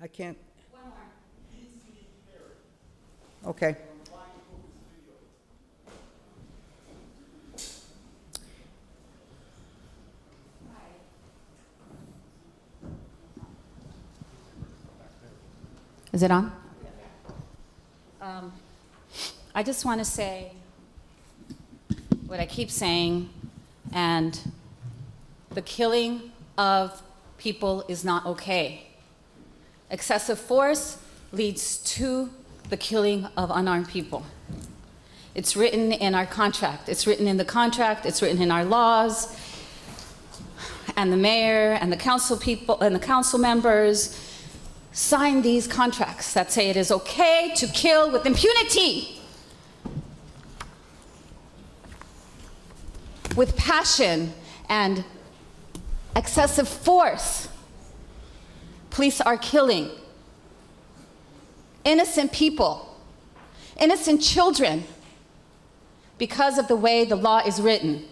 I can't. Okay. Is it on? I just want to say what I keep saying, and the killing of people is not okay. Excessive force leads to the killing of unarmed people. It's written in our contract. It's written in the contract. It's written in our laws. And the mayor and the council people and the council members sign these contracts that say it is okay to kill with impunity, with passion and excessive force. Police are killing innocent people, innocent children, because of the way the law is written.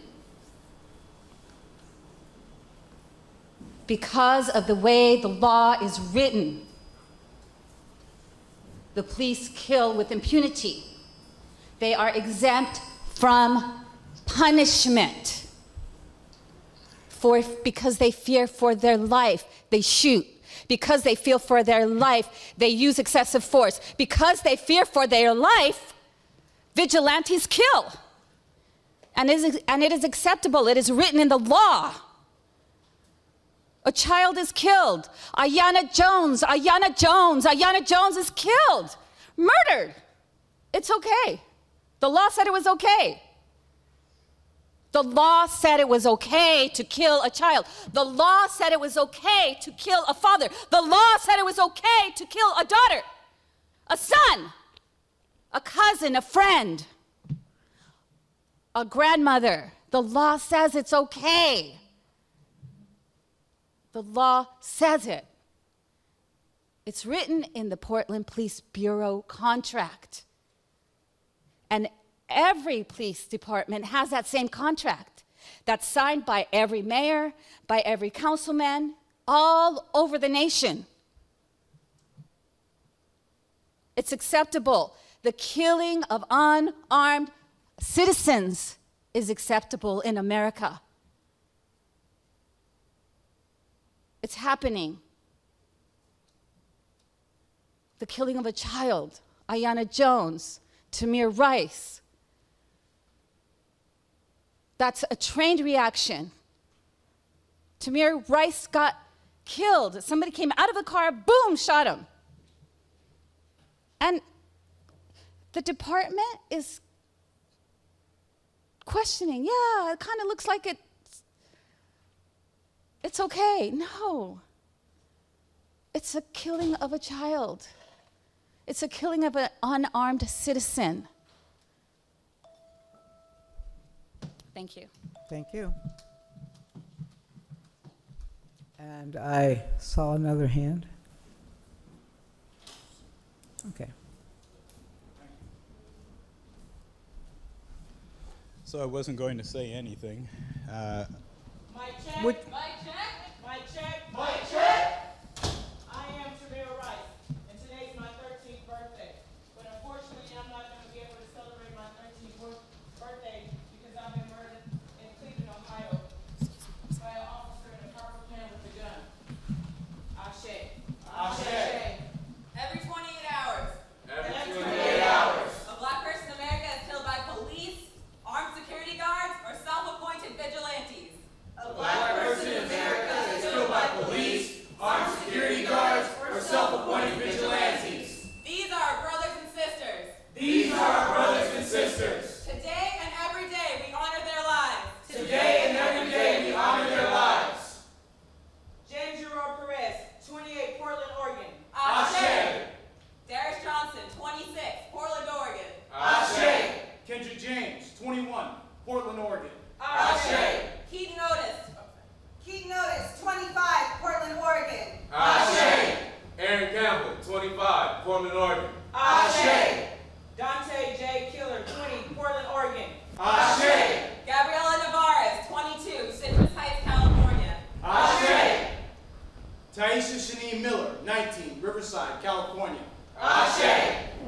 Because of the way the law is written, the police kill with impunity. They are exempt from punishment. Because they fear for their life, they shoot. Because they fear for their life, they use excessive force. Because they fear for their life, vigilantes kill. And it is acceptable. It is written in the law. A child is killed. Ayanna Jones is killed, murdered. It's okay. The law said it was okay. The law said it was okay to kill a child. The law said it was okay to kill a father. The law said it was okay to kill a daughter, a son, a cousin, a friend, a grandmother. The law says it's okay. The law says it. It's written in the Portland Police Bureau contract. And every police department has that same contract that's signed by every mayor, by every councilman, all over the nation. It's acceptable. The killing of unarmed citizens is acceptable in America. It's happening. The killing of a child, Ayanna Jones, Tamir Rice. That's a trained reaction. Tamir Rice got killed. Somebody came out of the car, boom, shot him. And the department is questioning, yeah, it kind of looks like it's okay. No. It's a killing of a child. It's a killing of an unarmed citizen. Thank you. Thank you. And I saw another hand. Okay. So I wasn't going to say anything. Mic check, Would- mic check, mic check, mic check. I am Tamir Rice, and today's my 13th birthday. But unfortunately, I'm not going to be able to celebrate my 13th birthday because I've been murdered in Cleveland, Ohio, by an officer in a purple can with a gun. Ashe. Ashe. Every 28 hours. Every 28 hours. A black person in America is killed by police, armed security guards, or self-appointed vigilantes. A black person in America is killed by police, armed security guards, or self-appointed vigilantes. These are our brothers and sisters. These are our brothers and sisters. Today and every day we honor their lives. Today and every day we honor their lives. James Gerard Perez, 28, Portland, Oregon. Ashe. Darius Johnson, 26, Portland, Oregon. Ashe. Kendrick James, 21, Portland, Oregon. Ashe. Keaton Otis. Keaton Otis, 25, Portland, Oregon. Ashe. Aaron Campbell, 25, Portland, Oregon. Ashe. Dante J. Killer, 20, Portland, Oregon. Ashe. Gabriela Navarez, 22, Citrus Heights, California. Ashe. Taisha Janine Miller, 19, Riverside, California.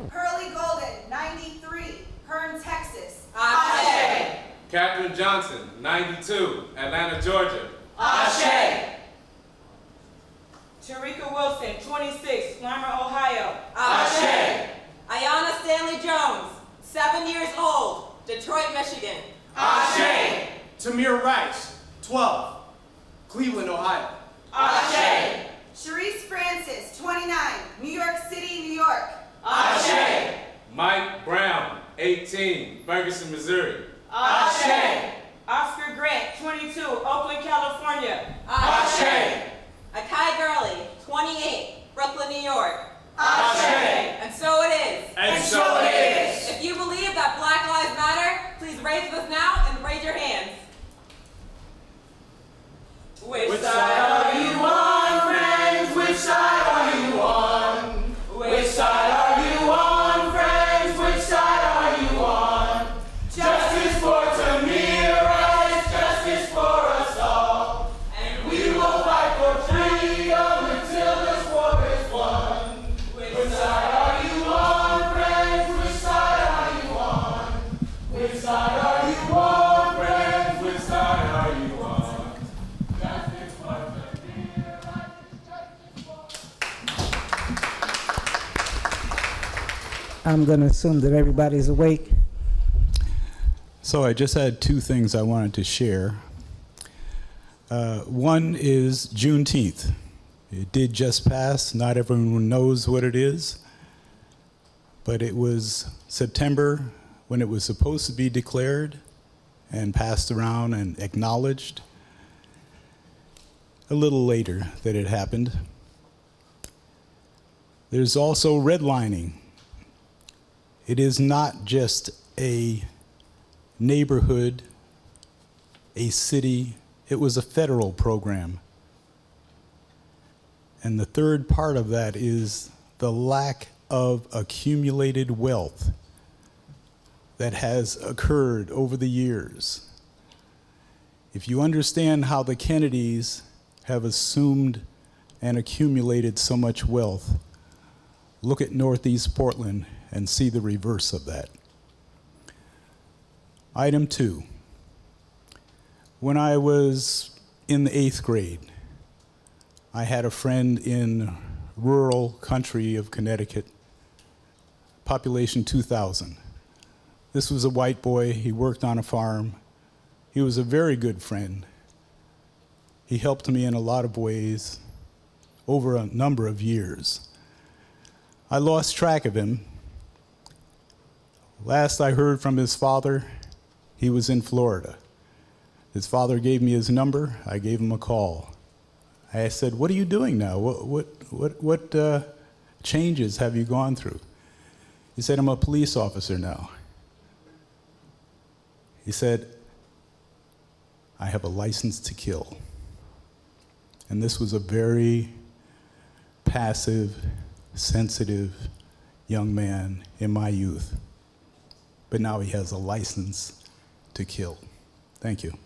Pearlie Golden, 93, Hearn, Texas. Katherine Johnson, 92, Atlanta, Georgia. Sharika Wilson, 26, Clymer, Ohio. Ayanna Stanley Jones, 7 years old, Detroit, Michigan. Tamir Rice, 12, Cleveland, Ohio. Sharice Francis, 29, New York City, New York. Mike Brown, 18, Ferguson, Missouri. Oscar Grant, 22, Oakland, California. Akai Gurley, 28, Brooklyn, New York. And so it is. And so it is. If you believe that Black Lives Matter, please raise this now and raise your hands. Which side are you on, friends? Which side are you on? Which side are you on, friends? Which side are you on? Justice for Tamir Rice, justice for us all. And we will fight for freedom until this war is won. Which side are you on, friends? Which side are you on? Which side are you on, friends? Which side are you on? Justice for Tamir Rice, justice for... I'm going to assume that everybody's awake. So I just had two things I wanted to share. One is Juneteenth. It did just pass. Not everyone knows what it is, but it was September when it was supposed to be declared and passed around and acknowledged. A little later that it happened. There's also redlining. It is not just a neighborhood, a city, it was a federal program. And the third part of that is the lack of accumulated wealth that has occurred over the years. If you understand how the Kennedys have assumed and accumulated so much wealth, look at Northeast Portland and see the reverse of that. Item 2. When I was in the 8th grade, I had a friend in rural country of Connecticut, population 2,000. This was a white boy. He worked on a farm. He was a very good friend. He helped me in a lot of ways over a number of years. I lost track of him. Last I heard from his father, he was in Florida. His father gave me his number. I gave him a call. I said, "What are you doing now? What changes have you gone through?" He said, "I'm a police officer now." He said, "I have a license to kill." And this was a very passive, sensitive young man in my youth. But now he has a license to kill. Thank you.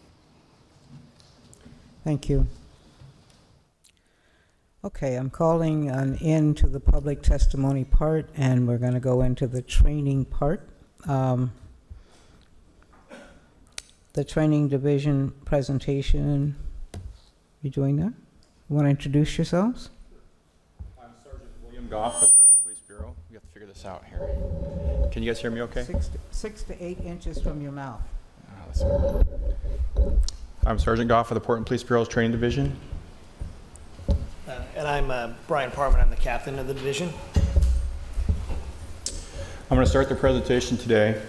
Thank you. Okay, I'm calling an end to the public testimony part, and we're going to go into the training part. The training division presentation, you doing that? You want to introduce yourselves? I'm Sergeant William Goff of the Portland Police Bureau. We have to figure this out here. Can you guys hear me okay? 6 to 8 inches from your mouth. I'm Sergeant Goff of the Portland Police Bureau's Training Division. And I'm Brian Parman. I'm the captain of the division. I'm going to start the presentation today.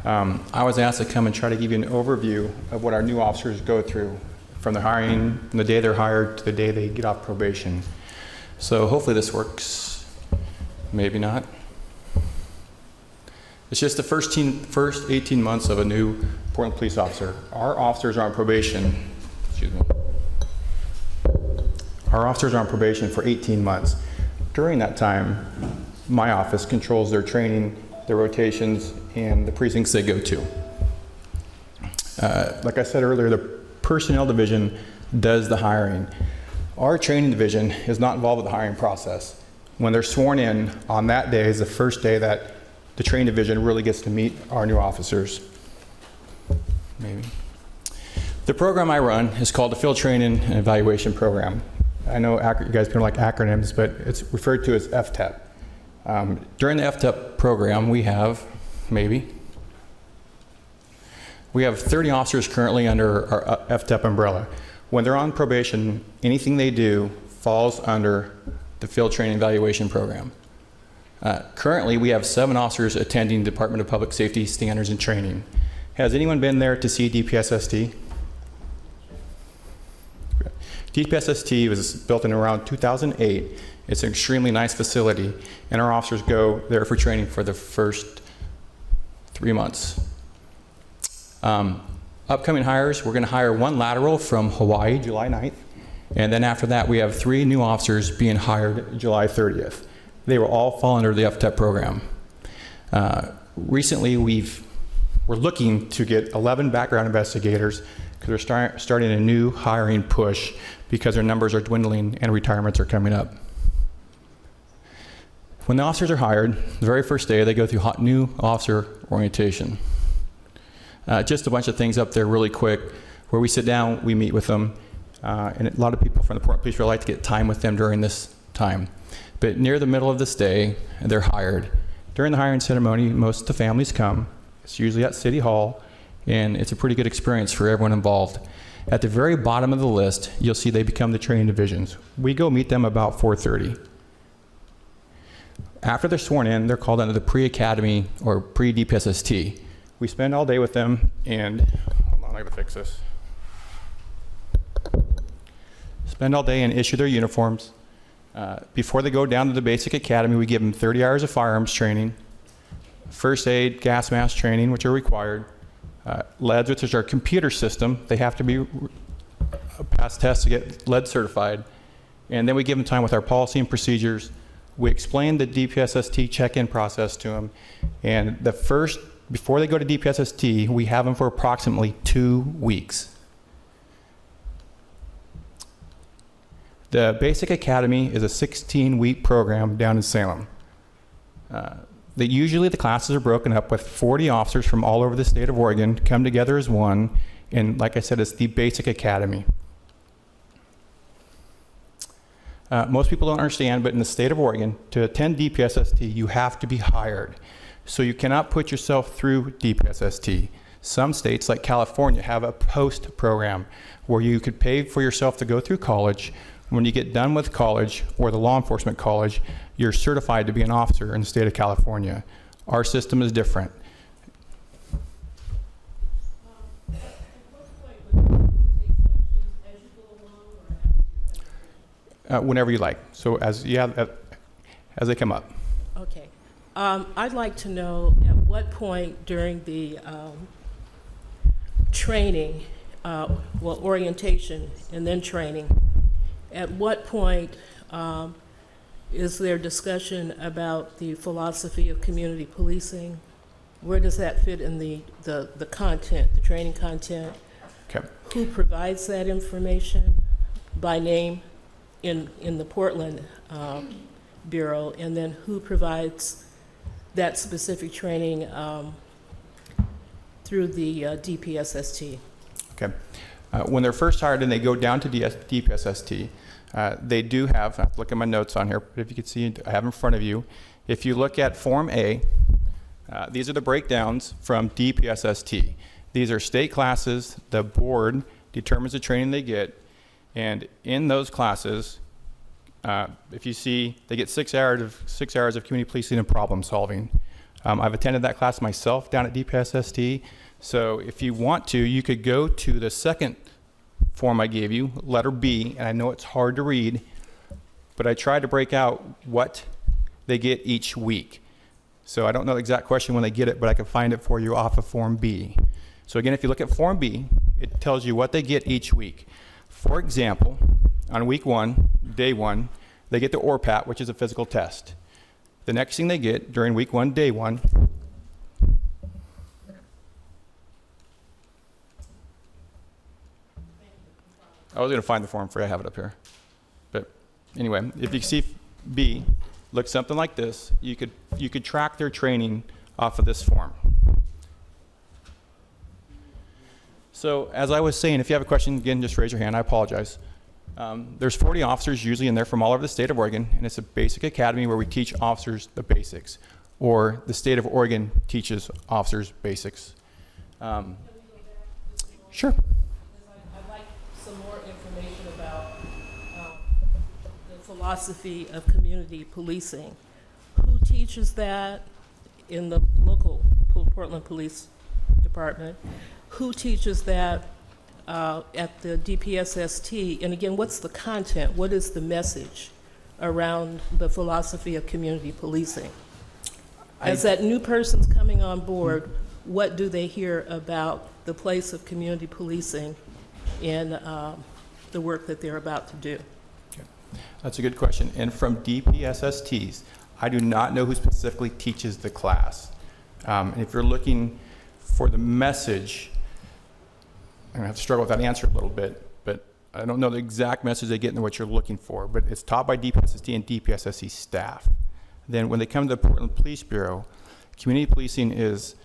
I was asked to come and try to give you an overview of what our new officers go through from the hiring, from the day they're hired to the day they get off probation. So hopefully this works. Maybe not. It's just the first 18 months of a new Portland police officer. Our officers are on probation. Excuse me. Our officers are on probation for 18 months. During that time, my office controls their training, their rotations, and the precincts they go to. Like I said earlier, the personnel division does the hiring. Our training division is not involved with the hiring process. When they're sworn in, on that day is the first day that the training division really gets to meet our new officers. Maybe. The program I run is called the Field Training and Evaluation Program. I know you guys don't like acronyms, but it's referred to as FTEP. During the FTEP program, we have 30 officers currently under our FTEP umbrella. When they're on probation, anything they do falls under the Field Training Evaluation Program. Currently, we have 7 officers attending Department of Public Safety Standards and Training. Has anyone been there to see DPSST? DPSST was built in around 2008. It's an extremely nice facility, and our officers go there for training for the first 3 months. Upcoming hires, we're going to hire 1 lateral from Hawaii, July 9th, and then after that, we have 3 new officers being hired July 30th. They will all fall under the FTEP program. Recently, we're looking to get 11 background investigators because we're starting a new hiring push because our numbers are dwindling and retirements are coming up. When the officers are hired, the very first day, they go through new officer orientation. Just a bunch of things up there really quick, where we sit down, we meet with them, and a lot of people from the Portland Police would like to get time with them during this time. But near the middle of this day, they're hired. During the hiring ceremony, most of the families come. It's usually at City Hall, and it's a pretty good experience for everyone involved. At the very bottom of the list, you'll see they become the training divisions. We go meet them about 4:30. After they're sworn in, they're called under the pre-academy or pre-DPSST. We spend all day with them, and hold on, I gotta fix this. Spend all day and issue their uniforms. Before they go down to the basic academy, we give them 30 hours of firearms training, first aid, gas mask training, which are required, LEDs, which is our computer system. They have to be pass tests to get lead certified. And then we give them time with our policy and procedures. We explain the DPSST check-in process to them. And before they go to DPSST, we have them for approximately 2 weeks. The Basic Academy is a 16-week program down in Salem. Usually the classes are broken up with 40 officers from all over the state of Oregon come together as one, and like I said, it's the Basic Academy. Most people don't understand, but in the state of Oregon, to attend DPSST, you have to be hired. So you cannot put yourself through DPSST. Some states, like California, have a post program where you could pay for yourself to go through college. When you get done with college or the law enforcement college, you're certified to be an officer in the state of California. Our system is different. Whenever you like. So as they come up. Okay. I'd like to know at what point during the training, orientation and then training, at what point is there discussion about the philosophy of community policing? Where does that fit in the content, the training content? Okay. Who provides that information by name in the Portland Bureau, and then who provides that specific training through the DPSST? Okay. When they're first hired and they go down to DPSST, they do have, I have to look at my notes on here, but if you can see, I have in front of you. If you look at Form A, these are the breakdowns from DPSST. These are state classes. The board determines the training they get, and in those classes, if you see, they get 6 hours of community policing and problem solving. I've attended that class myself down at DPSST. So if you want to, you could go to the second form I gave you, letter B, and I know it's hard to read, but I tried to break out what they get each week. So I don't know the exact question when they get it, but I can find it for you off of Form B. So again, if you look at Form B, it tells you what they get each week. For example, on week 1, day 1, they get the ORPAT, which is a physical test. The next thing they get during week 1, day 1, I was going to find the form for you. I have it up here. Anyway, if you see B, looks something like this. You could track their training off of this form. So as I was saying, if you have a question, again, just raise your hand. I apologize. There's 40 officers usually in there from all over the state of Oregon, and it's a basic academy where we teach officers the basics, or the state of Oregon teaches officers basics. Sure. I'd like some more information about the philosophy of community policing. Who teaches that in the local Portland Police Department? Who teaches that at the DPSST? And again, what's the content? What is the message around the philosophy of community policing? As that new person's coming on board, what do they hear about the place of community policing in the work that they're about to do? That's a good question. And from DPSSTs, I do not know who specifically teaches the class. And if you're looking for the message, I'm gonna have to struggle with that answer a little bit, but I don't know the exact message they get and what you're looking for, but it's taught by DPSST and DPSST staff. Then when they come to the Portland Police Bureau, community policing is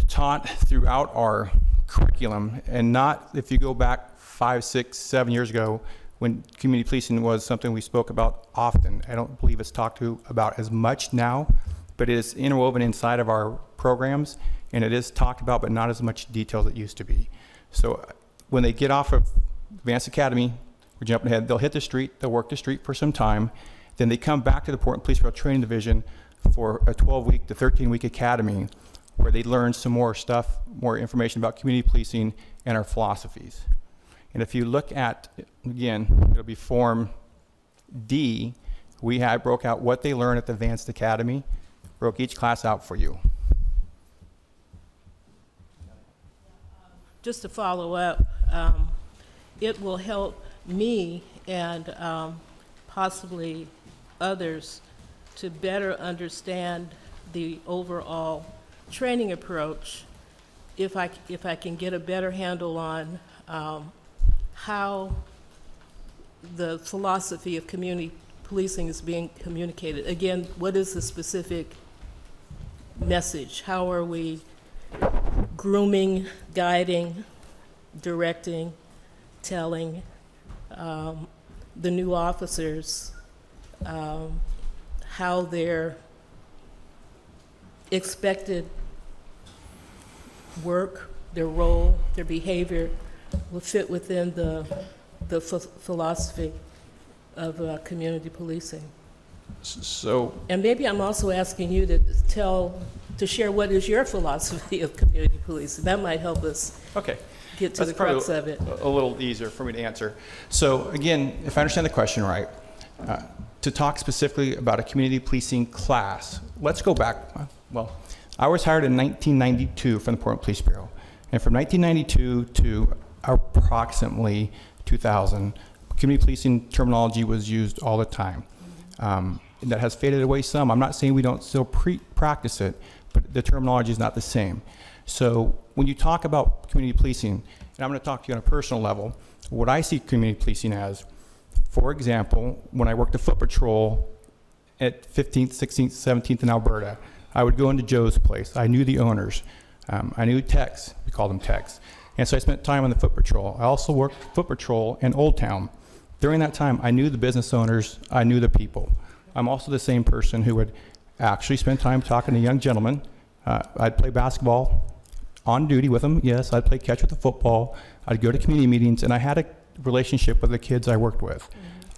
taught throughout our curriculum, and not, if you go back 5, 6, 7 years ago, when community policing was something we spoke about often. I don't believe it's talked about as much now, but it is interwoven inside of our programs, and it is talked about, but not as much detail as it used to be. So when they get off of Advanced Academy, we're jumping ahead, they'll hit the street, they'll work the street for some time, then they come back to the Portland Police Bureau Training Division for a 12-week to 13-week academy where they learn some more stuff, more information about community policing and our philosophies. And if you look at, again, it'll be Form D, we broke out what they learn at the Advanced Academy, broke each class out for you. Just to follow up, it will help me and possibly others to better understand the overall training approach if I can get a better handle on how the philosophy of community policing is being communicated. Again, what is the specific message? How are we grooming, guiding, directing, telling the new officers how their expected work, their role, their behavior will fit within the philosophy of community policing. So, And maybe I'm also asking you to share what is your philosophy of community policing. That might help us okay. get to the crux of it. A little easier for me to answer. So again, if I understand the question right, to talk specifically about a community policing class, let's go back. Well, I was hired in 1992 from the Portland Police Bureau. And from 1992 to approximately 2000, community policing terminology was used all the time. That has faded away some. I'm not saying we don't still practice it, but the terminology is not the same. So when you talk about community policing, and I'm going to talk to you on a personal level, what I see community policing as, for example, when I worked the foot patrol at 15th, 16th, 17th in Alberta, I would go into Joe's place. I knew the owners. I knew techs. We called them techs. And so I spent time on the foot patrol. I also worked foot patrol in Old Town. During that time, I knew the business owners. I knew the people. I'm also the same person who would actually spend time talking to young gentlemen. I'd play basketball on duty with them. Yes, I'd play catch with the football. I'd go to community meetings, and I had a relationship with the kids I worked with.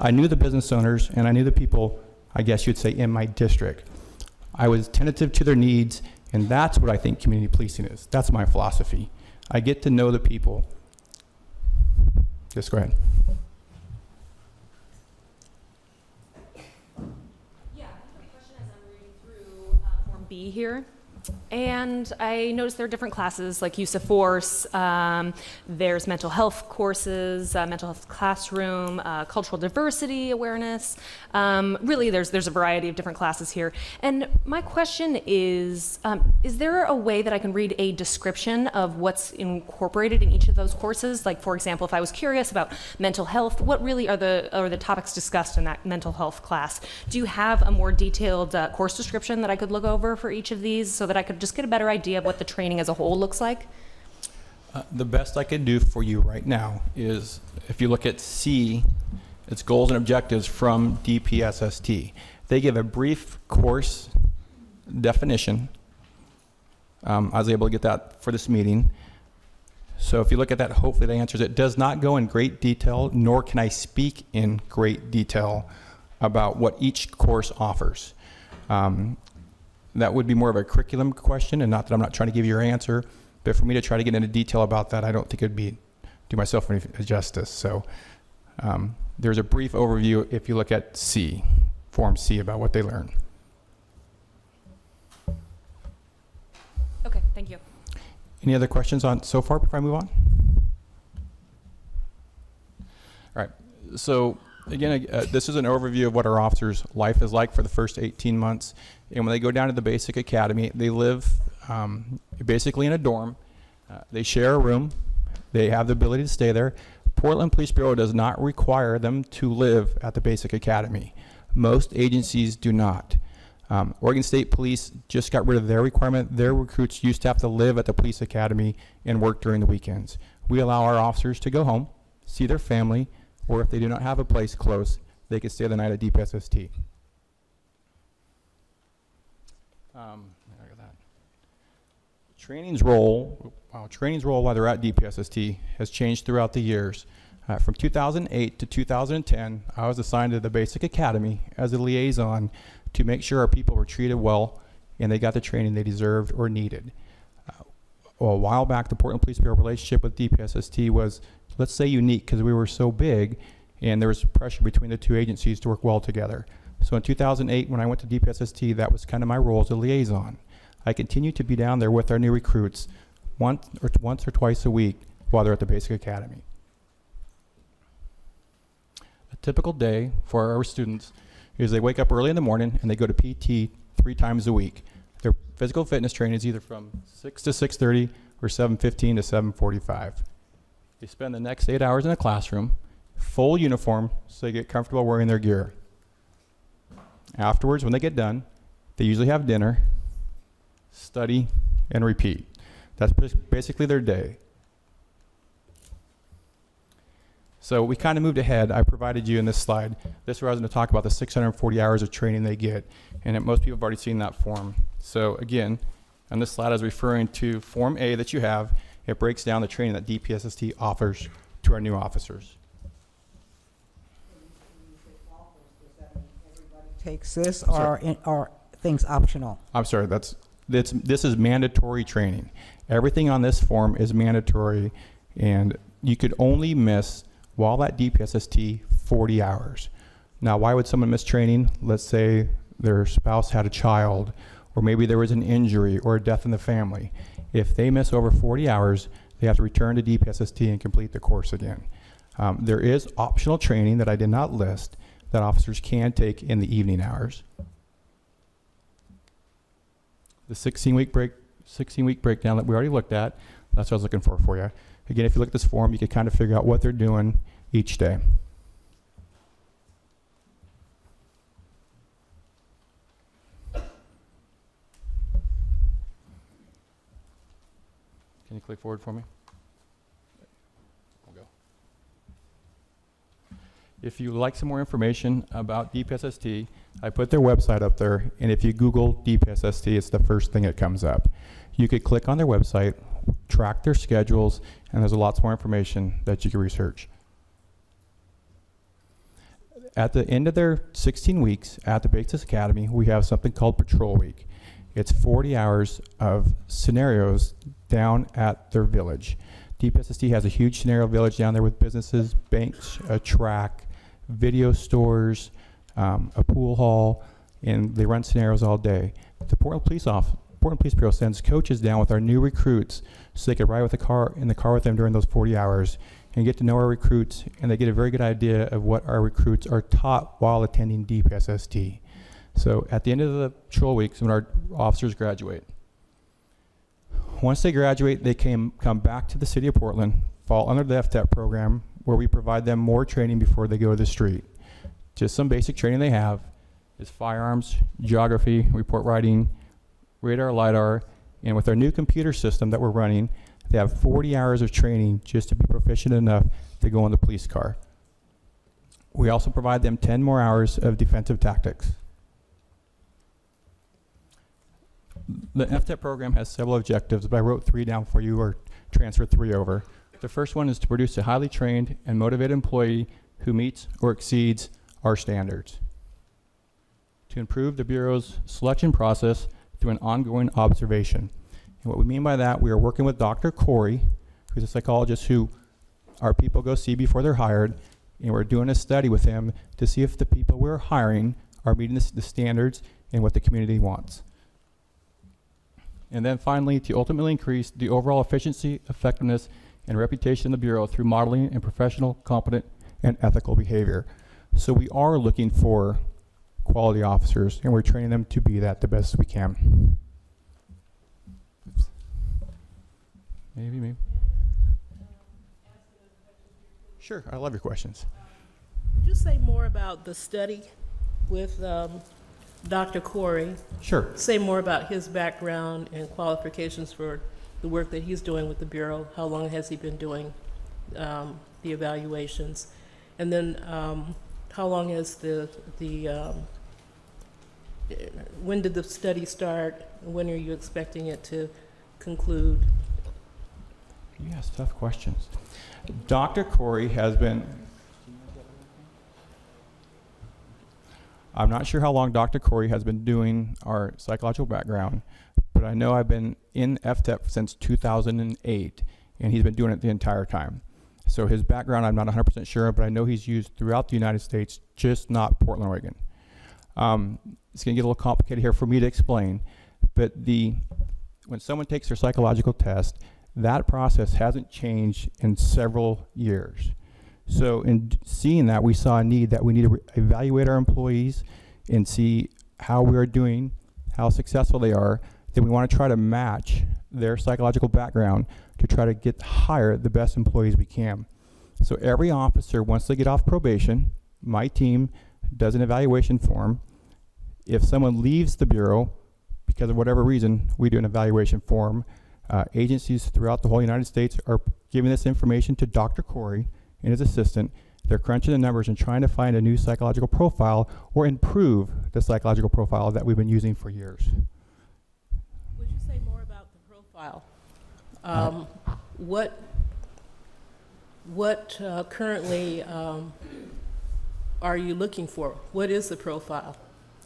I knew the business owners, and I knew the people, I guess you'd say, in my district. I was attentive to their needs, and that's what I think community policing is. That's my philosophy. I get to know the people. Just go ahead. Yeah, I have a question as I'm reading through Form B here. And I noticed there are different classes like use of force, there's mental health courses, mental health classroom, cultural diversity awareness. Really, there's a variety of different classes here. And my question is there a way that I can read a description of what's incorporated in each of those courses? Like, for example, if I was curious about mental health, what really are the topics discussed in that mental health class? Do you have a more detailed course description that I could look over for each of these so that I could just get a better idea of what the training as a whole looks like? The best I can do for you right now is if you look at C, it's goals and objectives from DPSST. They give a brief course definition. I was able to get that for this meeting. So if you look at that, hopefully that answers it. It does not go in great detail, nor can I speak in great detail about what each course offers. That would be more of a curriculum question, and not that I'm not trying to give you your answer, but for me to try to get into detail about that, I don't think it'd do myself any justice. So there's a brief overview if you look at C, Form C, about what they learn. Okay, thank you. Any other questions on so far before I move on? All right, so again, this is an overview of what our officers' life is like for the first 18 months. And when they go down to the basic academy, they live basically in a dorm. They share a room. They have the ability to stay there. Portland Police Bureau does not require them to live at the basic academy. Most agencies do not. Oregon State Police just got rid of their requirement. Their recruits used to have to live at the police academy and work during the weekends. We allow our officers to go home, see their family, or if they do not have a place close, they can stay the night at DPSST. Training's role while they're at DPSST has changed throughout the years. From 2008 to 2010, I was assigned to the Basic Academy as a liaison to make sure our people were treated well and they got the training they deserved or needed. A while back, the Portland Police Bureau relationship with DPSST was, let's say, unique because we were so big and there was pressure between the two agencies to work well together. So in 2008, when I went to DPSST, that was kind of my role as a liaison. I continued to be down there with our new recruits once or twice a week while they're at the Basic Academy. A typical day for our students is they wake up early in the morning and they go to PT 3 times a week. Their physical fitness training is either from 6 to 6:30 or 7:15 to 7:45. They spend the next 8 hours in a classroom, full uniform, so they get comfortable wearing their gear. Afterwards, when they get done, they usually have dinner, study, and repeat. That's basically their day. So we kind of moved ahead. I provided you in this slide. This is where I was going to talk about the 640 hours of training they get, and most people have already seen that form. So again, on this slide I was referring to Form A that you have. It breaks down the training that DPSST offers to our new officers. Takes this, or are things optional? I'm sorry, this is mandatory training. Everything on this form is mandatory, and you could only miss, while at DPSST, 40 hours. Now, why would someone miss training? Let's say their spouse had a child, or maybe there was an injury or a death in the family. If they miss over 40 hours, they have to return to DPSST and complete the course again. There is optional training that I did not list that officers can take in the evening hours. The 16-week breakdown that we already looked at, that's what I was looking for you. Again, if you look at this form, you can kind of figure out what they're doing each day. Can you click forward for me? We'll go. If you would like some more information about DPSST, I put their website up there, and if you Google DPSST, it's the first thing that comes up. You could click on their website, track their schedules, and there's lots more information that you can research. At the end of their 16 weeks at the Basic Academy, we have something called Patrol Week. It's 40 hours of scenarios down at their village. DPSST has a huge scenario village down there with businesses, banks, a track, video stores, a pool hall, and they run scenarios all day. The Portland Portland Police Bureau sends coaches down with our new recruits so they can ride in the car with them during those 40 hours and get to know our recruits, and they get a very good idea of what our recruits are taught while attending DPSST. So at the end of the patrol weeks, when our officers graduate, once they graduate, they come back to the city of Portland, fall under the FTEP program, where we provide them more training before they go to the street. Just some basic training they have is firearms, geography, report writing, radar, LiDAR, and with our new computer system that we're running, they have 40 hours of training just to be proficient enough to go in the police car. We also provide them 10 more hours of defensive tactics. The FTEP program has several objectives, but I wrote 3 down for you, or transferred 3 over. The first one is to produce a highly trained and motivated employee who meets or exceeds our standards. To improve the Bureau's selection process through an ongoing observation. And what we mean by that, we are working with Dr. Corey, who's a psychologist who our people go see before they're hired, and we're doing a study with him to see if the people we're hiring are meeting the standards and what the community wants. And then finally, to ultimately increase the overall efficiency, effectiveness, and reputation of the Bureau through modeling and professional, competent, and ethical behavior. So we are looking for quality officers, and we're training them to be that the best we can. Oops. Maybe. Sure, I love your questions. Could you say more about the study with Dr. Corey? Sure. Say more about his background and qualifications for the work that he's doing with the Bureau. How long has he been doing the evaluations? And then how long has when did the study start? When are you expecting it to conclude? You ask tough questions. Dr. Corey has been, I'm not sure how long Dr. Corey has been doing our psychological background, but I know I've been in FTEP since 2008, and he's been doing it the entire time. So his background, I'm not 100% sure, but I know he's used throughout the United States, just not Portland, Oregon. It's going to get a little complicated here for me to explain, but when someone takes their psychological test, that process hasn't changed in several years. So in seeing that, we saw a need that we need to evaluate our employees and see how we are doing, how successful they are. Then we want to try to match their psychological background to try to hire the best employees we can. So every officer, once they get off probation, my team does an evaluation form. If someone leaves the Bureau because of whatever reason, we do an evaluation form. Agencies throughout the whole United States are giving this information to Dr. Corey and his assistant. They're crunching the numbers and trying to find a new psychological profile or improve the psychological profile that we've been using for years. Would you say more about the profile? What currently are you looking for? What is the profile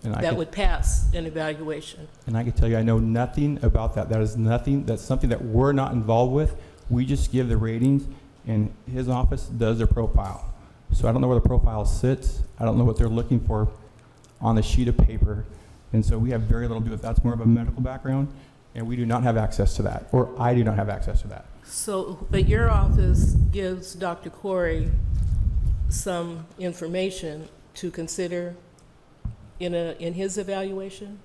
that would pass an evaluation? And I can tell you, I know nothing about that. That's something that we're not involved with. We just give the ratings, and his office does their profile. So I don't know where the profile sits. I don't know what they're looking for on the sheet of paper. And so we have very little to do with that. That's more of a medical background, and we do not have access to that, or I do not have access to that. So, but your office gives Dr. Corey some information to consider in his evaluation?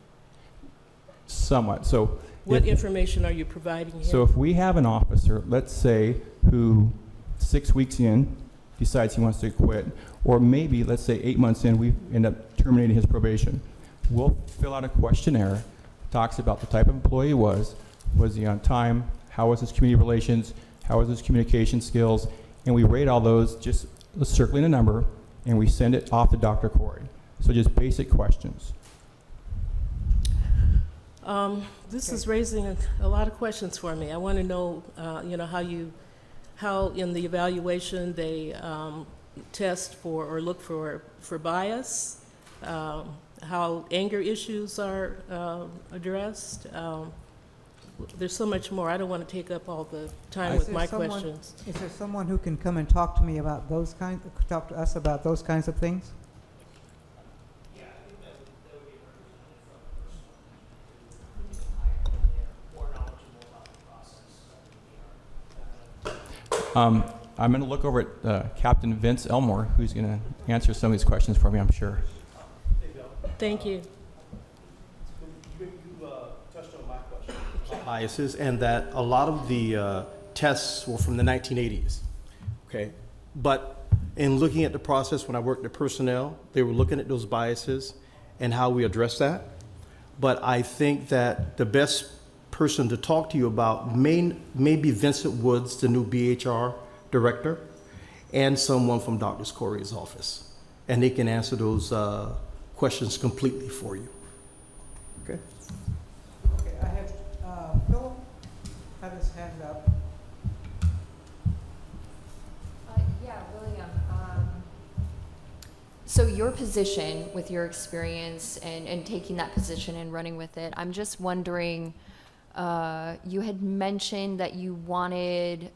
Somewhat. So what information are you providing him? So if we have an officer, let's say, who 6 weeks in decides he wants to quit, or maybe, let's say 8 months in, we end up terminating his probation, we'll fill out a questionnaire, talks about the type of employee he was he on time, how was his community relations, how was his communication skills, and we rate all those, just circling a number, and we send it off to Dr. Corey. So just basic questions. This is raising a lot of questions for me. I want to know, how in the evaluation they test for or look for bias, how anger issues are addressed. There's so much more. I don't want to take up all the time with my questions. Is there someone who can come and talk to me about talk to us about those kinds of things? I'm going to look over at Captain Vince Elmore, who's going to answer some of these questions for me, I'm sure. Thank you. You touched on my question. Biases, and that a lot of the tests were from the 1980s. Okay, but in looking at the process when I worked at personnel, they were looking at those biases and how we address that. But I think that the best person to talk to you about may be Vincent Woods, the new BHR director, and someone from Dr. Corey's office. And they can answer those questions completely for you. Okay? Okay, I have, Philip had his hand up. Yeah, William. So your position with your experience and taking that position and running with it, I'm just wondering, you had mentioned that you wanted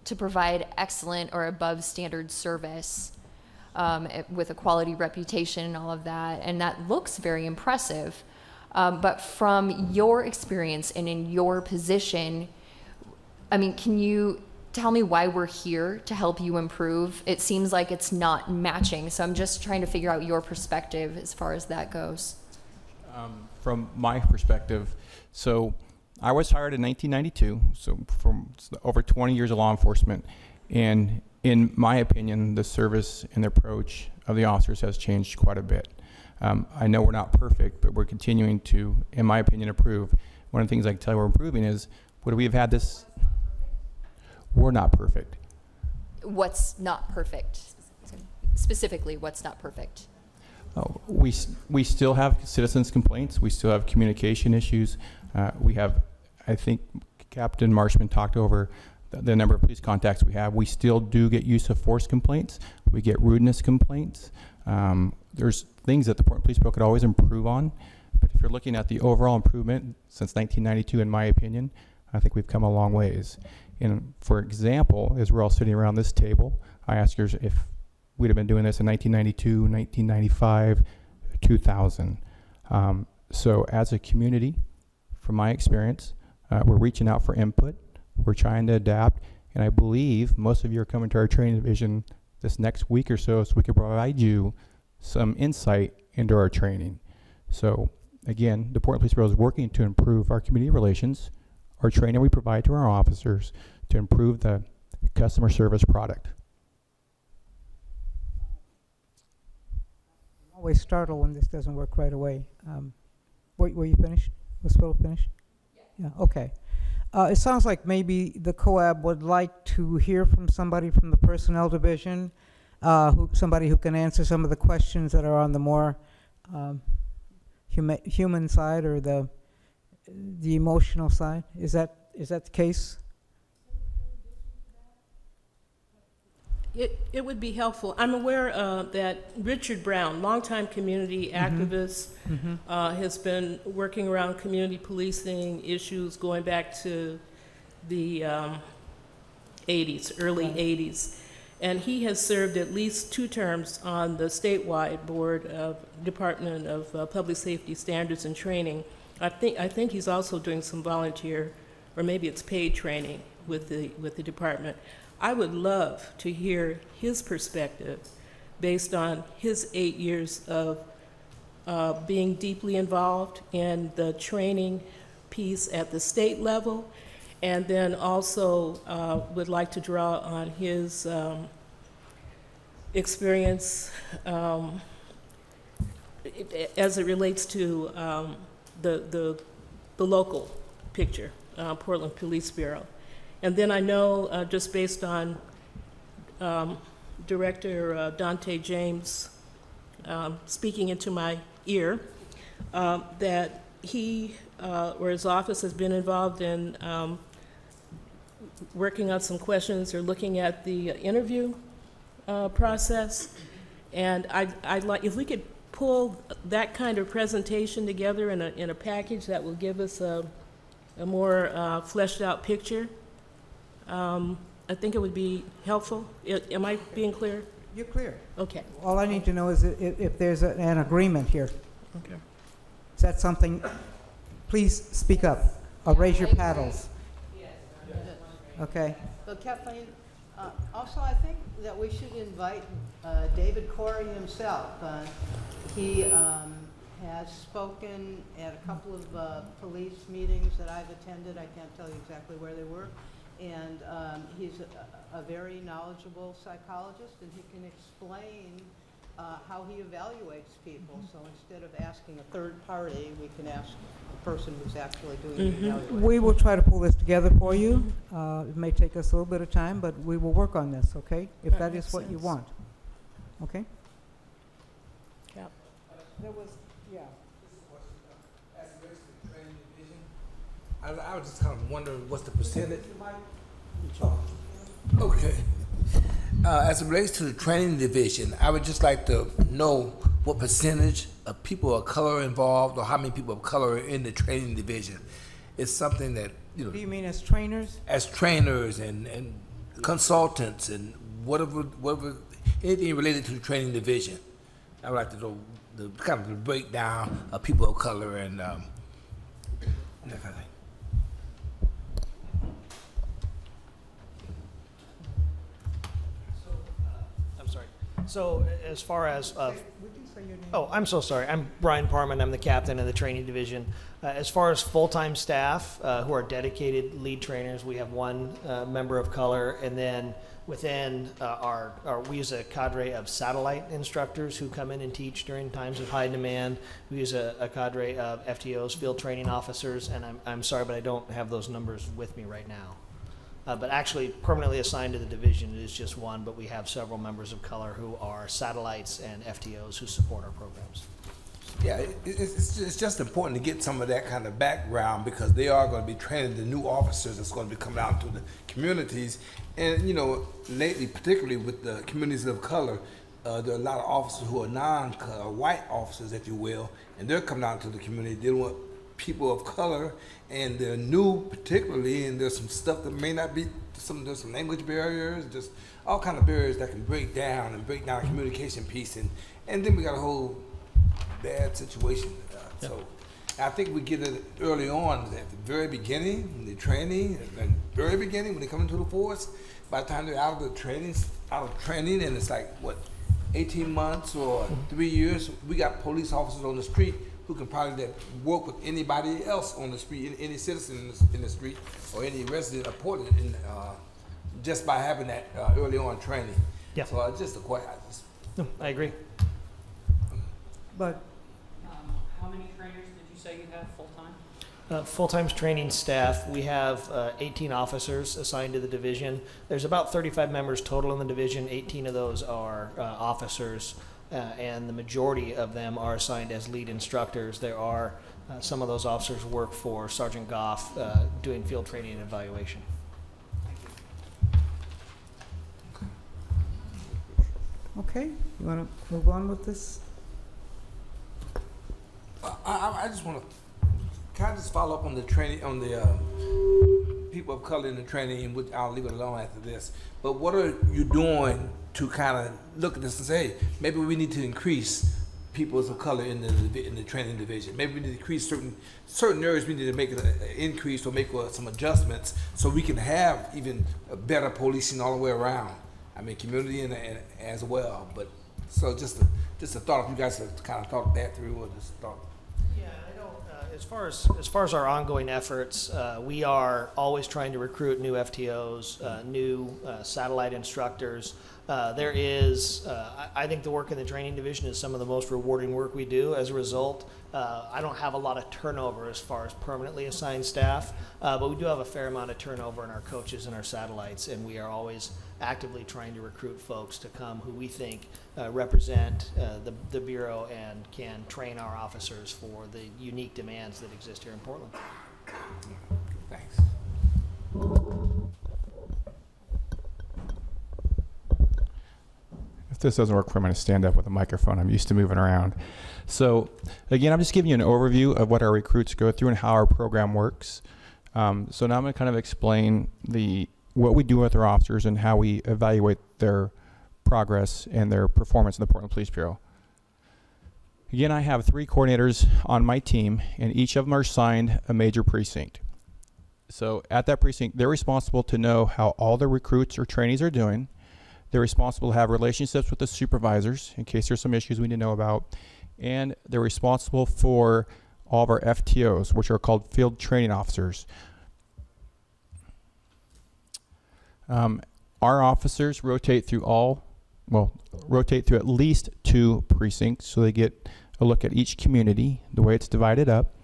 to provide excellent or above standard service with a quality reputation and all of that, and that looks very impressive. But from your experience and in your position, I mean, can you tell me why we're here to help you improve? It seems like it's not matching, so I'm just trying to figure out your perspective as far as that goes. From my perspective, so I was hired in 1992, so from over 20 years of law enforcement, and in my opinion, the service and the approach of the officers has changed quite a bit. I know we're not perfect, but we're continuing to, in my opinion, improve. One of the things I can tell you we're improving is, would we have had this? We're not perfect. What's not perfect? Specifically, what's not perfect? Oh, we still have citizens' complaints. We still have communication issues. We have, I think Captain Marshman talked over the number of police contacts we have. We still do get use of force complaints. We get rudeness complaints. There's things that the Portland Police Bureau could always improve on. But if you're looking at the overall improvement since 1992, in my opinion, I think we've come a long ways. And for example, as we're all sitting around this table, I asked you if we'd have been doing this in 1992, 1995, 2000. So as a community, from my experience, we're reaching out for input. We're trying to adapt. And I believe most of you are coming to our training division this next week or so we can provide you some insight into our training. So again, the Portland Police Bureau is working to improve our community relations, our training we provide to our officers to improve the customer service product. I'm always startled when this doesn't work right away. Were you finished? Was Philip finished? Yeah, okay. It sounds like maybe the COAB would like to hear from somebody from the personnel division, somebody who can answer some of the questions that are on the more human side or the emotional side. Is that the case? It would be helpful. I'm aware that Richard Brown, longtime community activist, has been working around community policing issues going back to the 80s, early 80s. And he has served at least 2 terms on the statewide board of Department of Public Safety Standards and Training. I think he's also doing some volunteer, or maybe it's paid training with the department. I would love to hear his perspective based on his 8 years of being deeply involved in the training piece at the state level, and then also would like to draw on his experience as it relates to the local picture, Portland Police Bureau. And then I know, just based on Director Dante James speaking into my ear, that he or his office has been involved in working on some questions or looking at the interview process. And I'd like, if we could pull that kind of presentation together in a package that will give us a more fleshed out picture. I think it would be helpful. Am I being clear? You're clear. Okay. All I need to know is if there's an agreement here. Okay. Is that something? Please speak up or raise your paddles. Okay. Well, Kathleen, Also, I think that we should invite David Corey himself. He has spoken at a couple of police meetings that I've attended. I can't tell you exactly where they were. And he's a very knowledgeable psychologist, and he can explain how he evaluates people. So instead of asking a third party, we can ask the person who's actually doing the evaluation. We will try to pull this together for you. It may take us a little bit of time, but we will work on this, okay? If that is what you want. Okay? Yeah. There was, yeah. As it relates to the training division, I was just kind of wondering what's the percentage? Oh, okay. As it relates to the training division, I would just like to know what percentage of people of color are involved, or how many people of color are in the training division. It's something that, you know. Do you mean as trainers? As trainers and consultants and whatever, anything related to the training division. I would like to know the kind of the breakdown of people of color and that kind of thing. I'm sorry. So as far as Would you say your name? oh, I'm so sorry. I'm Brian Parman. I'm the captain of the training division. As far as full-time staff who are dedicated lead trainers, we have one member of color, and then within we use a cadre of satellite instructors who come in and teach during times of high demand. We use a cadre of FTOs, field training officers, and I'm sorry, but I don't have those numbers with me right now. But actually, permanently assigned to the division is just one, but we have several members of color who are satellites and FTOs who support our programs. Yeah, it's just important to get some of that kind of background, because they are going to be training the new officers that's going to be coming out to the communities. And, you know, lately, particularly with the communities of color, there are a lot of officers who are non-color, white officers, if you will, and they're coming out to the community dealing with people of color, and they're new particularly, and there's some stuff that may not be, there's some language barriers, just all kind of barriers that can break down the communication piece, and then we got a whole bad situation. So I think we get it early on at the very beginning, in the training, at the very beginning when they come into the force. By the time they're out of training, and it's like, what, 18 months or 3 years, we got police officers on the street who can probably work with anybody else on the street, any citizen in the street, or any resident of Portland, just by having that early on training. Yeah. So just a question. No, I agree. But how many trainers did you say you have full-time? Full-time training staff, we have 18 officers assigned to the division. There's about 35 members total in the division. 18 of those are officers, and the majority of them are assigned as lead instructors. There are some of those officers work for Sergeant Goff doing field training and evaluation. okay, you want to move on with this? I just want to, can I just follow up on the training, on the people of color in the training, which I'll leave it alone after this. But what are you doing to kind of look at this and say, hey, maybe we need to increase people of color in the training division. Maybe we need to increase certain areas. We need to make an increase or make some adjustments so we can have even better policing all the way around. I mean, community and as well. But so just a thought. If you guys have kind of thought that through, or just thought. Yeah, I don't. As far as our ongoing efforts, we are always trying to recruit new FTOs, new satellite instructors. There is, I think the work in the training division is some of the most rewarding work we do. As a result, I don't have a lot of turnover as far as permanently assigned staff, but we do have a fair amount of turnover in our coaches and our satellites, and we are always actively trying to recruit folks to come who we think represent the Bureau and can train our officers for the unique demands that exist here in Portland. Thanks. If this doesn't work for me, I'm going to stand up with a microphone. I'm used to moving around. So again, I'm just giving you an overview of what our recruits go through and how our program works. So now I'm going to kind of explain what we do with our officers and how we evaluate their progress and their performance in the Portland Police Bureau. Again, I have 3 coordinators on my team, and each of them are assigned a major precinct. So at that precinct, they're responsible to know how all the recruits or trainees are doing. They're responsible to have relationships with the supervisors in case there's some issues we need to know about. And they're responsible for all of our FTOs, which are called field training officers. Our officers rotate through at least 2 precincts, so they get a look at each community, the way it's divided up.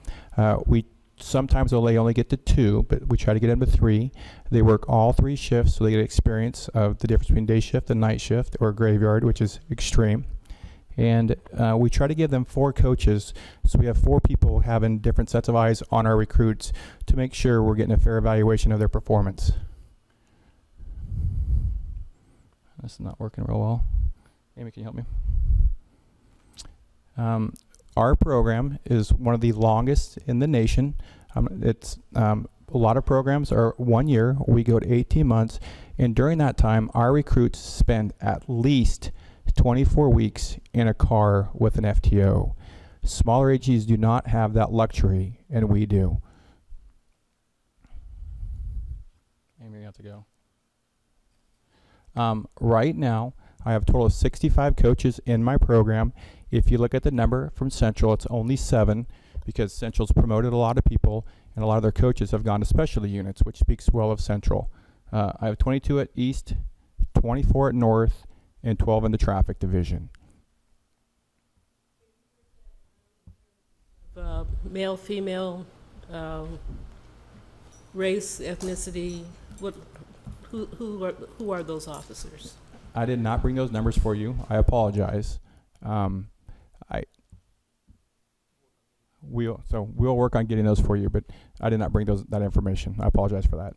Sometimes they only get to 2, but we try to get them to 3. They work all 3 shifts, so they get experience of the difference between day shift and night shift, or graveyard, which is extreme. And we try to give them 4 coaches, so we have 4 people having different sets of eyes on our recruits to make sure we're getting a fair evaluation of their performance. This is not working real well. Amy, can you help me? Our program is one of the longest in the nation. A lot of programs are 1 year. We go to 18 months. And during that time, our recruits spend at least 24 weeks in a car with an FTO. Smaller AGs do not have that luxury, and we do. Amy, you have to go. Right now, I have a total of 65 coaches in my program. If you look at the number from Central, it's only 7 because Central's promoted a lot of people and a lot of their coaches have gone to specialty units, which speaks well of Central. I have 22 at East, 24 at North, and 12 in the traffic division. Male, female, race, ethnicity, who are those officers? I did not bring those numbers for you. I apologize. We'll work on getting those for you, but I did not bring that information. I apologize for that.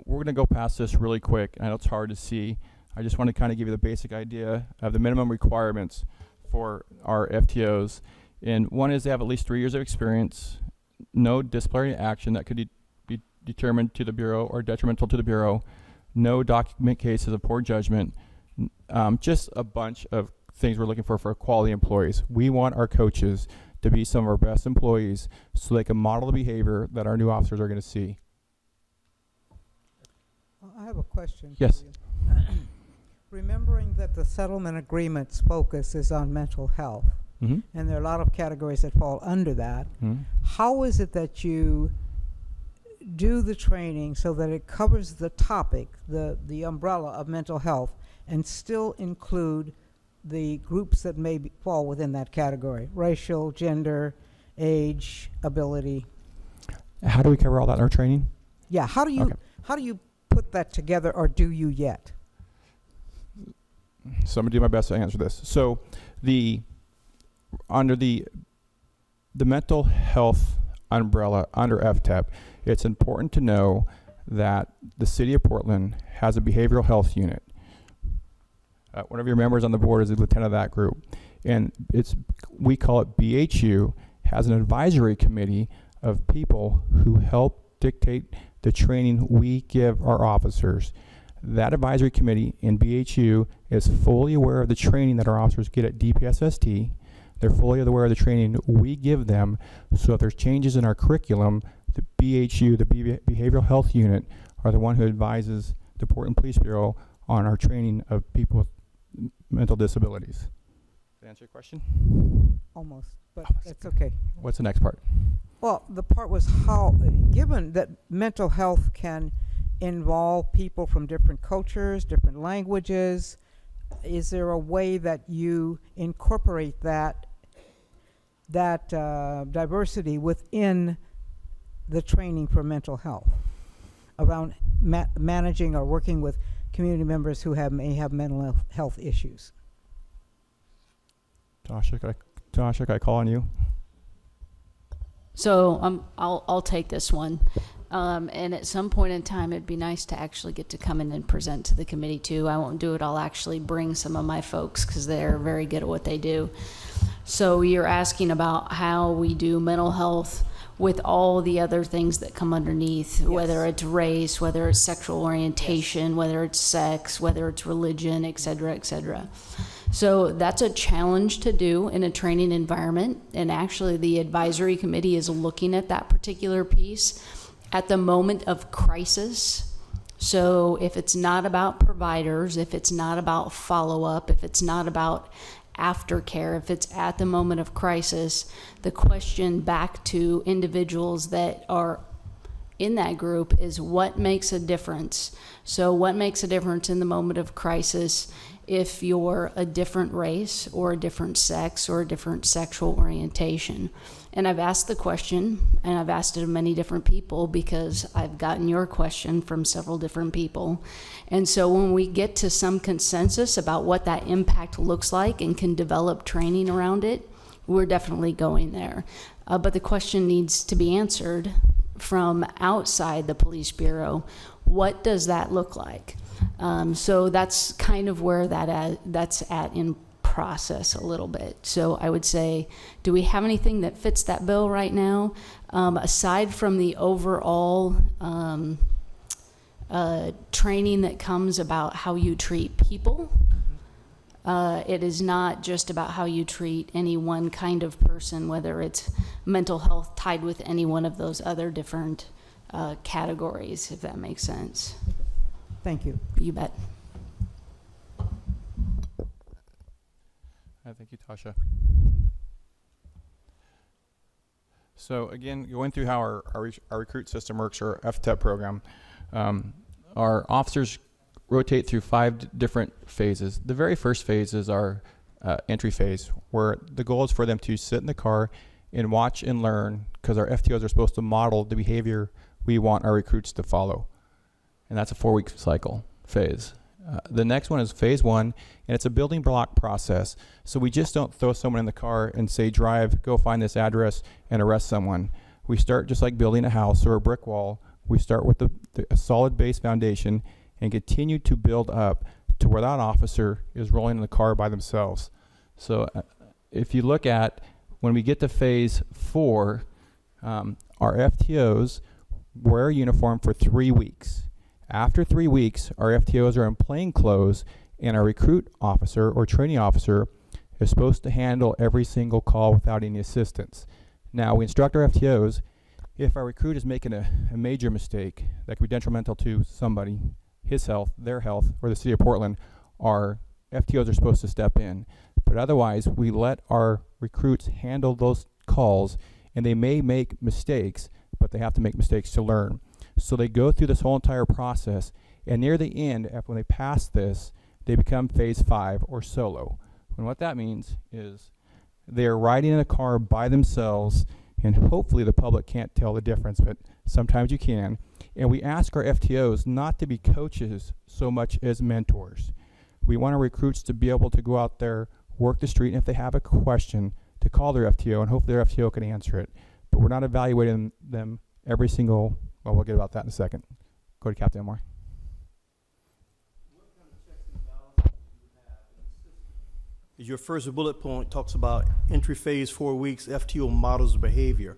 We're going to go past this really quick. I know it's hard to see. I just want to kind of give you the basic idea of the minimum requirements for our FTOs. And one is they have at least 3 years of experience, no disciplinary action that could be determined to the Bureau or detrimental to the Bureau, no document cases of poor judgment, just a bunch of things we're looking for quality employees. We want our coaches to be some of our best employees so they can model the behavior that our new officers are going to see. I have a question. Yes. For you. Remembering that the settlement agreement's focus is on mental health, Mm-hmm. and there are a lot of categories that fall under that, Mm-hmm. how is it that you do the training so that it covers the topic, the umbrella of mental health, and still include the groups that may fall within that category, racial, gender, age, ability? How do we cover all that in our training? Yeah, how do you put that together, or do you yet? So I'm going to do my best to answer this. So under the mental health umbrella under FTEP, it's important to know that the city of Portland has a behavioral health unit. One of your members on the board is a lieutenant of that group, and we call it BHU, has an advisory committee of people who help dictate the training we give our officers. That advisory committee in BHU is fully aware of the training that our officers get at DPSST. They're fully aware of the training we give them, so if there's changes in our curriculum, the BHU, the Behavioral Health Unit, are the one who advises the Portland Police Bureau on our training of people with mental disabilities. Did that answer your question? Almost, but that's okay. What's the next part? Well, the part was how, given that mental health can involve people from different cultures, different languages, is there a way that you incorporate that diversity within the training for mental health around managing or working with community members who may have mental health issues? Tasha, could I call on you? So I'll take this one. And at some point in time, it'd be nice to actually get to come in and present to the committee too. I won't do it. I'll actually bring some of my folks because they're very good at what they do. So you're asking about how we do mental health. with all the other things that come underneath, whether it's race, whether it's sexual orientation, whether it's sex, whether it's religion, et cetera, et cetera. So that's a challenge to do in a training environment. And actually the advisory committee is looking at that particular piece at the moment of crisis. So if it's not about providers, if it's not about follow-up, if it's not about aftercare, if it's at the moment of crisis, the question back to individuals that are in that group is what makes a difference. So what makes a difference in the moment of crisis if you're a different race or a different sex or a different sexual orientation? And I've asked the question, and I've asked it of many different people because I've gotten your question from several different people. And so when we get to some consensus about what that impact looks like and can develop training around it, we're definitely going there. But the question needs to be answered from outside the police bureau. What does that look like? So that's kind of where that's at in process a little bit. So I would say, do we have anything that fits that bill right now? Aside from the overall training that comes about how you treat people, it is not just about how you treat any one kind of person, whether it's mental health tied with any one of those other different categories, if that makes sense. Thank you. You bet. Thank you, Tasha. So again, going through how our recruit system works, our FTEP program, our officers rotate through 5 different phases. The very first phase is our entry phase, where the goal is for them to sit in the car and watch and learn, because our FTOs are supposed to model the behavior we want our recruits to follow. And that's a 4-week cycle phase. The next one is phase 1, and it's a building block process. So we just don't throw someone in the car and say, drive, go find this address and arrest someone. We start just like building a house or a brick wall. We start with a solid base foundation and continue to build up to where that officer is rolling in the car by themselves. So if you look at when we get to phase 4, our FTOs wear a uniform for 3 weeks. After 3 weeks, our FTOs are in plain clothes, and our recruit officer or training officer is supposed to handle every single call without any assistance. Now, we instruct our FTOs, if our recruit is making a major mistake that could be detrimental to somebody, his health, their health, or the city of Portland, our FTOs are supposed to step in. But otherwise, we let our recruits handle those calls, and they may make mistakes, but they have to make mistakes to learn. So they go through this whole entire process, and near the end, when they pass this, they become phase 5 or solo. And what that means is they're riding in a car by themselves, and hopefully the public can't tell the difference, but sometimes you can. And we ask our FTOs not to be coaches so much as mentors. We want our recruits to be able to go out there, work the street, and if they have a question, to call their FTO, and hopefully their FTO can answer it. But we're not evaluating them every single. Well, we'll get about that in a second. Go to Captain Elmore. Your first bullet point talks about entry phase, 4 weeks, FTO models of behavior.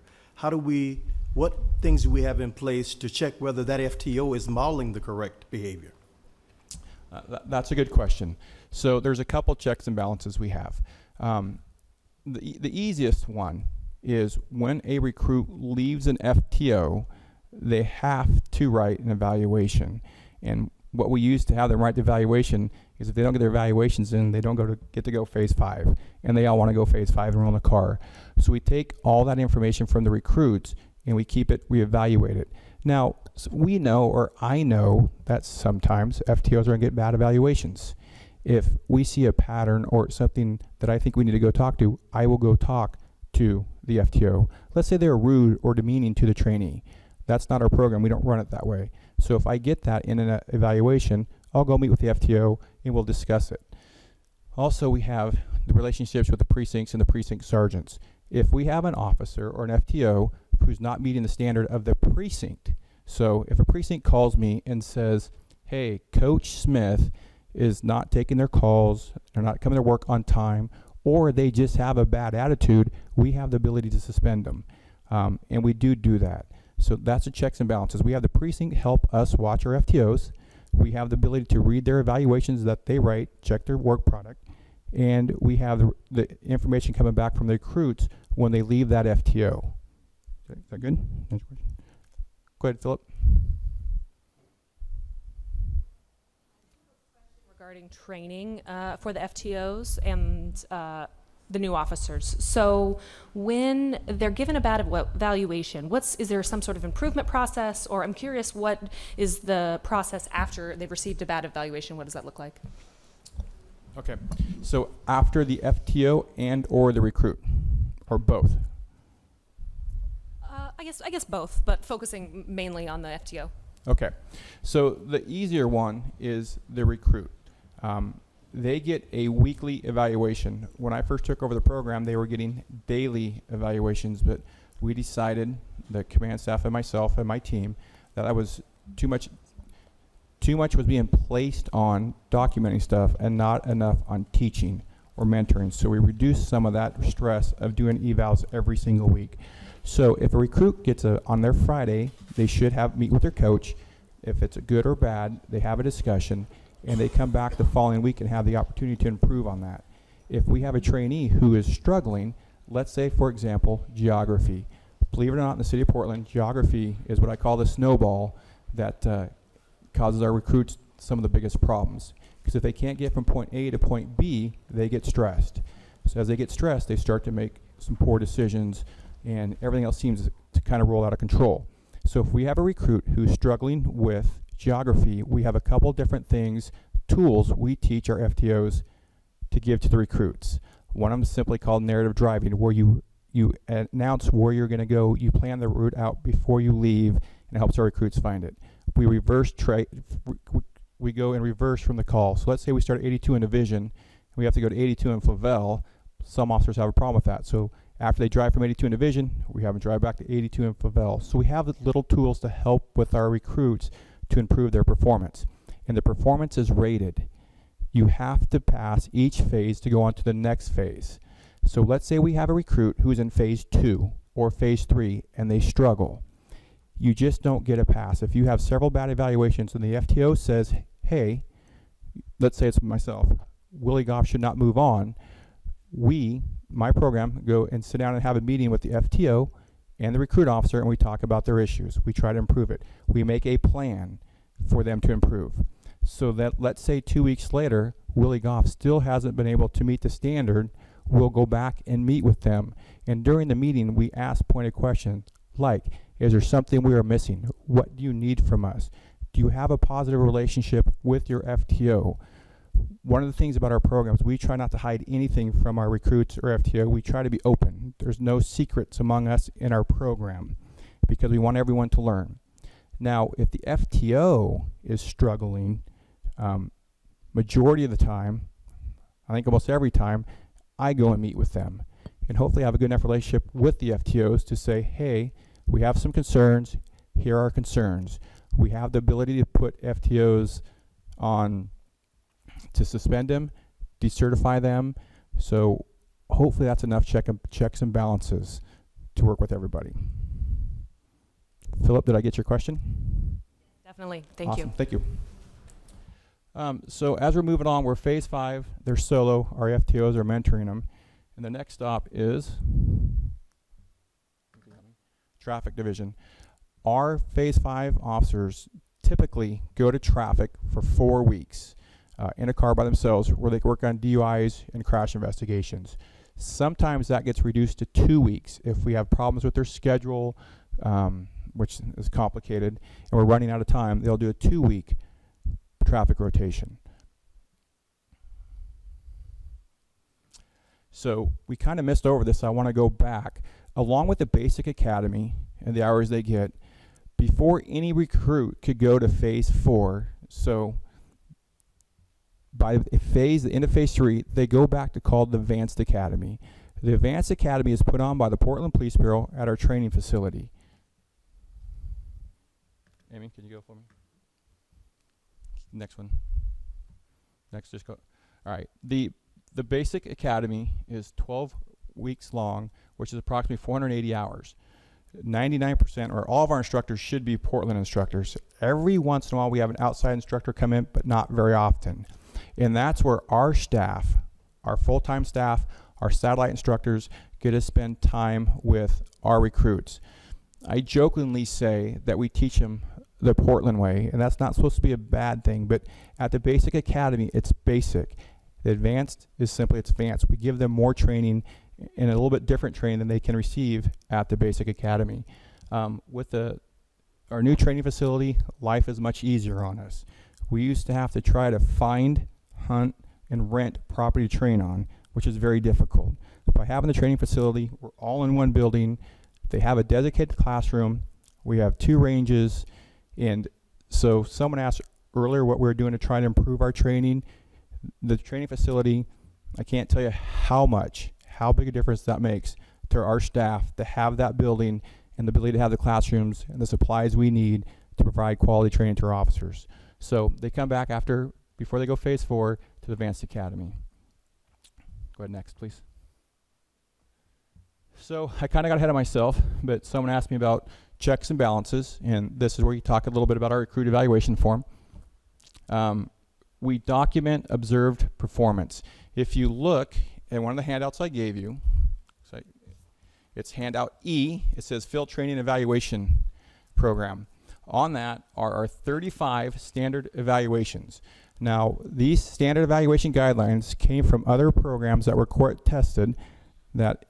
What things do we have in place to check whether that FTO is modeling the correct behavior? That's a good question. So there's a couple checks and balances we have. The easiest one is when a recruit leaves an FTO, they have to write an evaluation. And what we use to have them write the evaluation is if they don't get their evaluations in, they don't get to go phase 5. And they all want to go phase 5 and roll in the car. So we take all that information from the recruits and we evaluate it. Now, we know, or I know, that sometimes FTOs are going to get bad evaluations. If we see a pattern or something that I think we need to go talk to, I will go talk to the FTO. Let's say they're rude or demeaning to the trainee. That's not our program. We don't run it that way. So if I get that in an evaluation, I'll go meet with the FTO and we'll discuss it. Also, we have the relationships with the precincts and the precinct sergeants. If we have an officer or an FTO who's not meeting the standard of the precinct, so if a precinct calls me and says, hey, Coach Smith is not taking their calls, they're not coming to work on time, or they just have a bad attitude, we have the ability to suspend them. And we do that. So that's the checks and balances. We have the precinct help us watch our FTOs. We have the ability to read their evaluations that they write, check their work product, and we have the information coming back from the recruits when they leave that FTO. Is that good? Go ahead, Philip. Regarding training for the FTOs and the new officers. So when they're given a bad evaluation, is there some sort of improvement process, or I'm curious, what is the process after they've received a bad evaluation? What does that look like? Okay, so after the FTO and or the recruit, or both? I guess both, but focusing mainly on the FTO. Okay, so the easier one is the recruit. They get a weekly evaluation. When I first took over the program, they were getting daily evaluations, but we decided, the command staff and myself and my team, that was too much was being placed on documenting stuff and not enough on teaching or mentoring. So we reduced some of that stress of doing evals every single week. So if a recruit gets on their Friday, they should meet with their coach. If it's a good or bad, they have a discussion, and they come back the following week and have the opportunity to improve on that. If we have a trainee who is struggling, let's say, for example, geography. Believe it or not, in the city of Portland, geography is what I call the snowball that causes our recruits some of the biggest problems. Because if they can't get from point A to point B, they get stressed. So as they get stressed, they start to make some poor decisions, and everything else seems to kind of roll out of control. So if we have a recruit who's struggling with geography, we have a couple different tools we teach our FTOs to give to the recruits. One of them is simply called narrative driving, where you announce where you're going to go, you plan the route out before you leave, and it helps our recruits find it. We go in reverse from the call. So let's say we start at 82 in Division, and we have to go to 82 in Flavel. Some officers have a problem with that. So after they drive from 82 in Division, we have them drive back to 82 in Flavel. So we have little tools to help with our recruits to improve their performance. And the performance is rated. You have to pass each phase to go on to the next phase. So let's say we have a recruit who's in phase 2 or phase 3 and they struggle. You just don't get a pass. If you have several bad evaluations and the FTO says, hey, let's say it's myself, Willie Goff should not move on, my program, go and sit down and have a meeting with the FTO and the recruit officer, and we talk about their issues. We try to improve it. We make a plan for them to improve. So that, let's say 2 weeks later, Willie Goff still hasn't been able to meet the standard, we'll go back and meet with them. And during the meeting, we ask pointed questions like, is there something we are missing? What do you need from us? Do you have a positive relationship with your FTO? One of the things about our programs, we try not to hide anything from our recruits or FTO. We try to be open. There's no secrets among us in our program because we want everyone to learn. Now, if the FTO is struggling, majority of the time, I think almost every time, I go and meet with them. And hopefully have a good enough relationship with the FTOs to say, hey, we have some concerns. Here are our concerns. We have the ability to put FTOs on, to suspend them, decertify them. So hopefully that's enough checks and balances to work with everybody. Philip, did I get your question? Definitely. Thank Awesome. you. Thank you. So as we're moving on, we're phase 5. They're solo. Our FTOs are mentoring them. And the next stop is traffic division. Our phase 5 officers typically go to traffic for 4 weeks in a car by themselves, where they can work on DUIs and crash investigations. Sometimes that gets reduced to 2 weeks if we have problems with their schedule, which is complicated, and we're running out of time. They'll do a 2-week traffic rotation. So we kind of missed over this, so I want to go back. Along with the basic academy and the hours they get, before any recruit could go to phase 4, so by the end of phase 3, they go back to called the Advanced Academy. The Advanced Academy is put on by the Portland Police Bureau at our training facility. Amy, can you go for me? Next one. Next, just go. All right. The basic academy is 12 weeks long, which is approximately 480 hours. 99% or all of our instructors should be Portland instructors. Every once in a while we have an outside instructor come in, but not very often. And that's where our staff, our full-time staff, our satellite instructors get to spend time with our recruits. I jokingly say that we teach them the Portland way, and that's not supposed to be a bad thing, but at the basic academy, it's basic. The advanced is simply it's advanced. We give them more training and a little bit different training than they can receive at the basic academy. With our new training facility, life is much easier on us. We used to have to try to find, hunt, and rent property to train on, which is very difficult. By having the training facility, we're all in one building. They have a dedicated classroom. We have 2 ranges. And so someone asked earlier what we're doing to try to improve our training. The training facility, I can't tell you how big a difference that makes to our staff to have that building and the ability to have the classrooms and the supplies we need to provide quality training to our officers. So they come back before they go phase 4 to the Advanced Academy. Go ahead next, please. So I kind of got ahead of myself, but someone asked me about checks and balances, and this is where you talk a little bit about our recruit evaluation form. We document observed performance. If you look at one of the handouts I gave you, so it's handout E, it says Field Training Evaluation Program. On that are our 35 standard evaluations. Now, these standard evaluation guidelines came from other programs that were court tested, that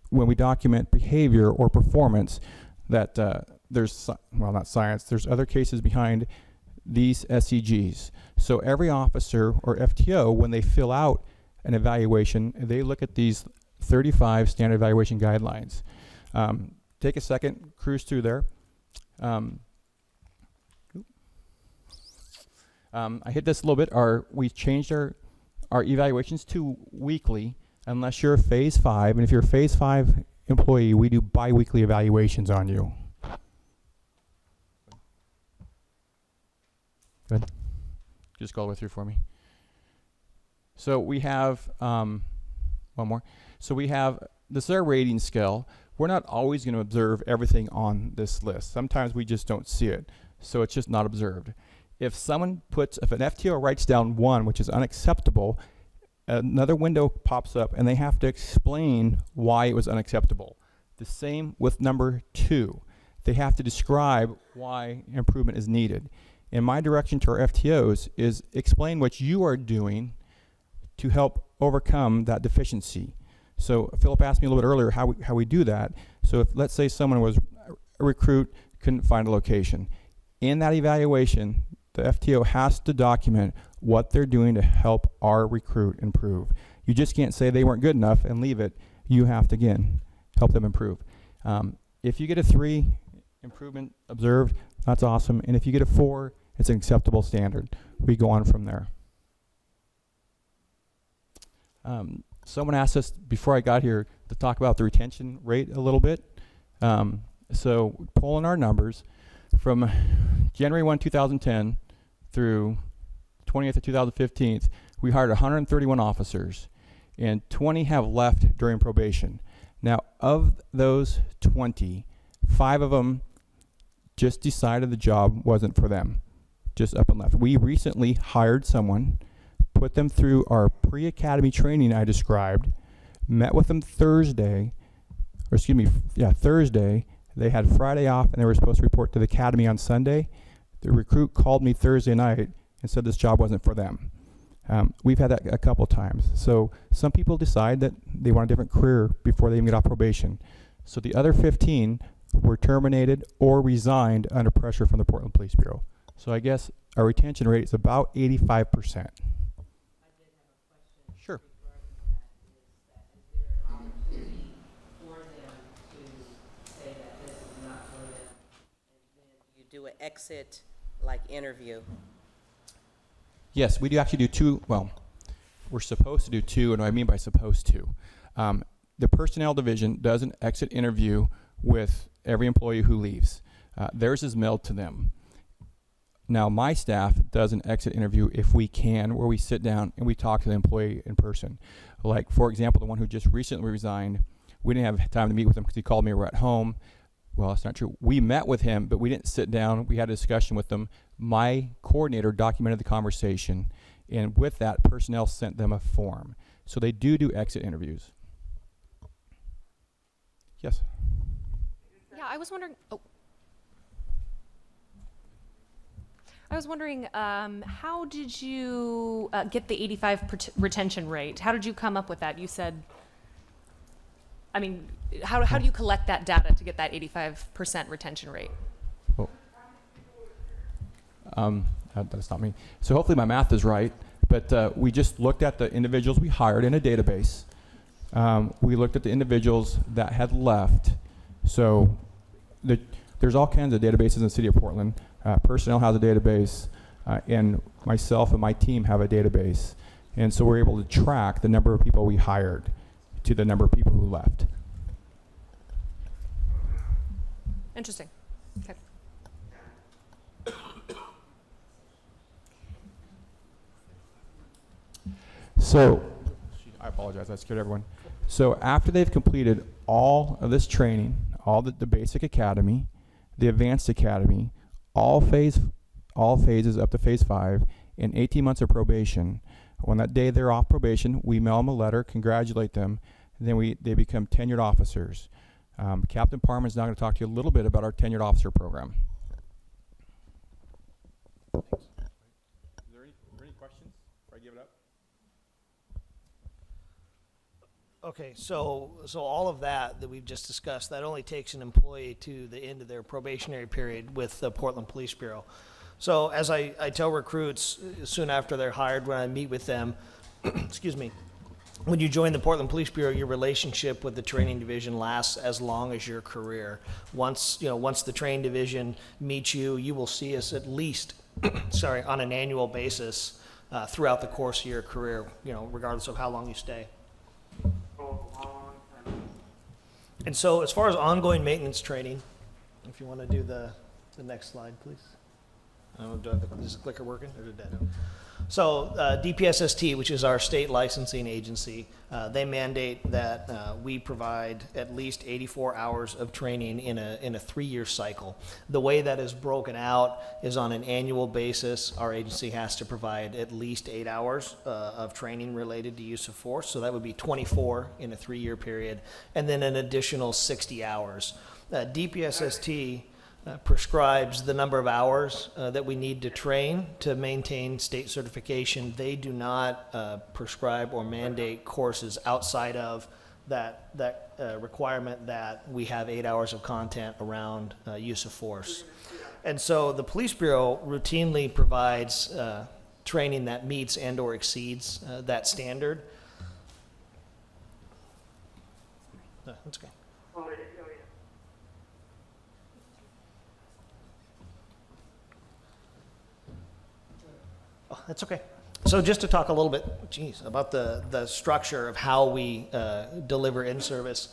when we document behavior or performance, that there's, well, not science, there's other cases behind these SEGs. So every officer or FTO, when they fill out an evaluation, they look at these 35 standard evaluation guidelines. Take a second, cruise through there. I hit this a little bit. We changed our evaluations to weekly, unless you're a phase 5. And if you're a phase 5 employee, we do bi-weekly evaluations on you. Good. Just go all the way through for me. So we have, one more. So we have, this is our rating scale. We're not always going to observe everything on this list. Sometimes we just don't see it. So it's just not observed. If an FTO writes down 1, which is unacceptable, another window pops up and they have to explain why it was unacceptable. The same with number 2. They have to describe why improvement is needed. And my direction to our FTOs is explain what you are doing to help overcome that deficiency. So Philip asked me a little bit earlier how we do that. So if, let's say someone was a recruit, couldn't find a location. In that evaluation, the FTO has to document what they're doing to help our recruit improve. You just can't say they weren't good enough and leave it. You have to, again, help them improve. If you get a 3, improvement observed, that's awesome. And if you get a 4, it's an acceptable standard. We go on from there. Someone asked us before I got here to talk about the retention rate a little bit. So pulling our numbers from January 1, 2010 through 20th of 2015, we hired 131 officers, and 20 have left during probation. Now, of those 20, 5 of them just decided the job wasn't for them, just up and left. We recently hired someone, put them through our pre-academy training I described, met with them Thursday. They had Friday off and they were supposed to report to the academy on Sunday. The recruit called me Thursday night and said this job wasn't for them. We've had that a couple times. So some people decide that they want a different career before they even get off probation. So the other 15 were terminated or resigned under pressure from the Portland Police Bureau. So I guess our retention rate is about 85%. Sure. You do an exit interview. Yes, we do actually do 2. Well, we're supposed to do 2, and what I mean by supposed to. The personnel division does an exit interview with every employee who leaves. Theirs is mailed to them. Now, my staff does an exit interview if we can, where we sit down and we talk to the employee in person. Like, for example, the one who just recently resigned, we didn't have time to meet with him because he called me. We're at home. well, that's not true. We met with him, but we didn't sit down. We had a discussion with them. My coordinator documented the conversation, and with that, personnel sent them a form. So they do exit interviews. Yes? Yeah, I was wondering. Oh. I was wondering, how did you get the 85% retention rate? How did you come up with that? You said, I mean, how do you collect that data to get that 85% retention rate? Oh. That's not me. So hopefully my math is right, but we just looked at the individuals we hired in a database. We looked at the individuals that had left. So there's all kinds of databases in the city of Portland. Personnel has a database, and myself and my team have a database. And so we're able to track the number of people we hired to the number of people who left. Interesting. Okay. So, I apologize, I scared everyone. So after they've completed all of this training, all the basic academy, the advanced academy, all phases up to phase 5, and 18 months of probation, on that day they're off probation, we mail them a letter, congratulate them, and then they become tenured officers. Captain Parman is now going to talk to you a little bit about our tenured officer program. Thanks. Is there any questions before I give it up? Okay, so all of that we've just discussed, that only takes an employee to the end of their probationary period with the Portland Police Bureau. So as I tell recruits soon after they're hired, when I meet with them, excuse me, when you join the Portland Police Bureau, your relationship with the training division lasts as long as your career. Once the training division meets you, you will see us at least, on an annual basis throughout the course of your career, regardless of how long you stay. And so as far as ongoing maintenance training, if you want to do the next slide, please. Is the clicker working or did that? So DPSST, which is our state licensing agency, they mandate that we provide at least 84 hours of training in a 3-year cycle. The way that is broken out is on an annual basis. Our agency has to provide at least 8 hours of training related to use of force. So that would be 24 in a 3-year period, and then an additional 60 hours. DPSST prescribes the number of hours that we need to train to maintain state certification. They do not prescribe or mandate courses outside of that requirement that we have 8 hours of content around use of force. And so the Police Bureau routinely provides training that meets and or exceeds that standard. That's okay. That's okay. So just to talk a little bit, about the structure of how we deliver in-service.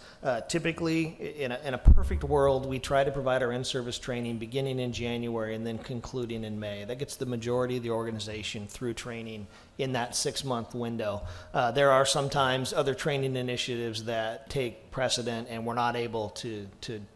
Typically, in a perfect world, we try to provide our in-service training beginning in January and then concluding in May. That gets the majority of the organization through training in that 6-month window. There are sometimes other training initiatives that take precedent, and we're not able to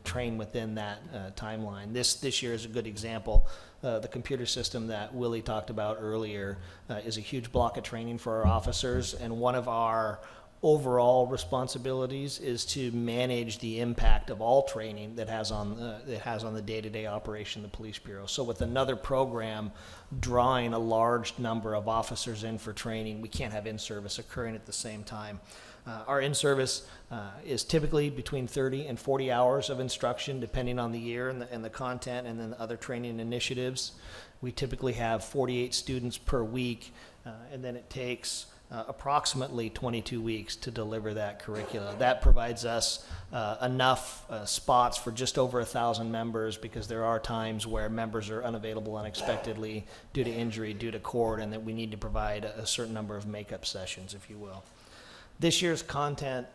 train within that timeline. This year is a good example. The computer system that Willie talked about earlier is a huge block of training for our officers, and one of our overall responsibilities is to manage the impact of all training that has on the day-to-day operation of the Police Bureau. So with another program drawing a large number of officers in for training, we can't have in-service occurring at the same time. Our in-service is typically between 30 and 40 hours of instruction, depending on the year and the content, and then the other training initiatives. We typically have 48 students per week, and then it takes approximately 22 weeks to deliver that curricula. That provides us enough spots for just over 1,000 members, because there are times where members are unavailable unexpectedly due to injury, due to court, and that we need to provide a certain number of makeup sessions, if you will. This year's content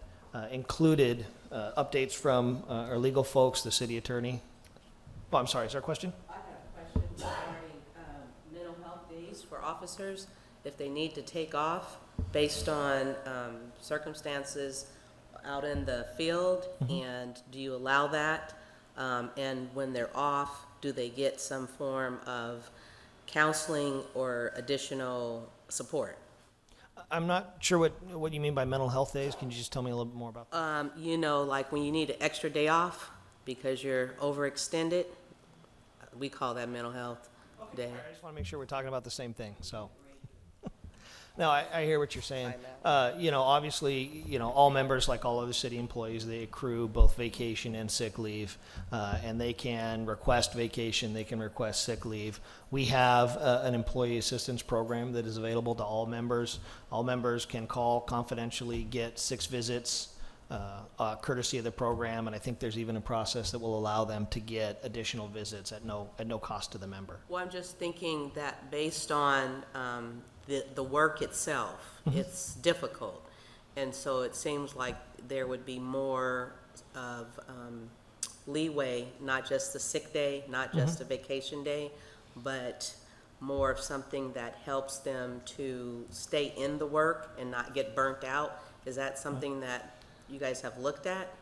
included updates from our legal folks, the city attorney. Oh, I'm sorry, is there a question? I have a question regarding mental health days for officers, if they need to take off based on circumstances out in the field, and do you allow that? And when they're off, do they get some form of counseling or additional support? I'm not sure what you mean by mental health days. Can you just tell me a little bit more about that? You know, like when you need an extra day off because you're overextended, we call that mental health day. I just want to make sure we're talking about the same thing, so. No, I hear what you're saying. You know, obviously, you know, all members, like all other city employees, they accrue both vacation and sick leave, and they can request vacation, they can request sick leave. We have an employee assistance program that is available to all members. All members can call confidentially, get 6 visits, courtesy of the program, and I think there's even a process that will allow them to get additional visits at no cost to the member. Well, I'm just thinking that based on the work itself, it's difficult. And so it seems like there would be more of leeway, not just a sick day, not just a vacation day, but more of something that helps them to stay in the work and not get burnt out. Is that something that you guys have looked at?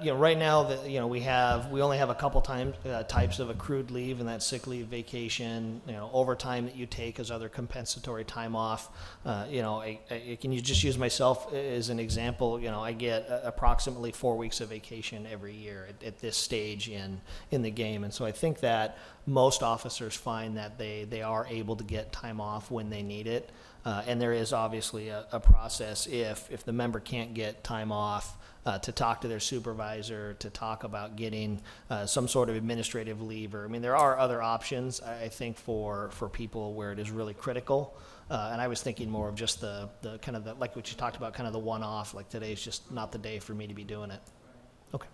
You know, right now, we only have a couple types of accrued leave, and that's sick leave, vacation, you know, overtime that you take as other compensatory time off. You know, can you just use myself as an example? You know, I get approximately 4 weeks of vacation every year at this stage in the game, and so I think that most officers find that they are able to get time off when they need it. And there is obviously a process if the member can't get time off, to talk to their supervisor, to talk about getting some sort of administrative leave. Or, I mean, there are other options, I think, for people where it is really critical. And I was thinking more of just the kind of like what you talked about, kind of the one-off, like today's just not the day for me to be doing it. Okay.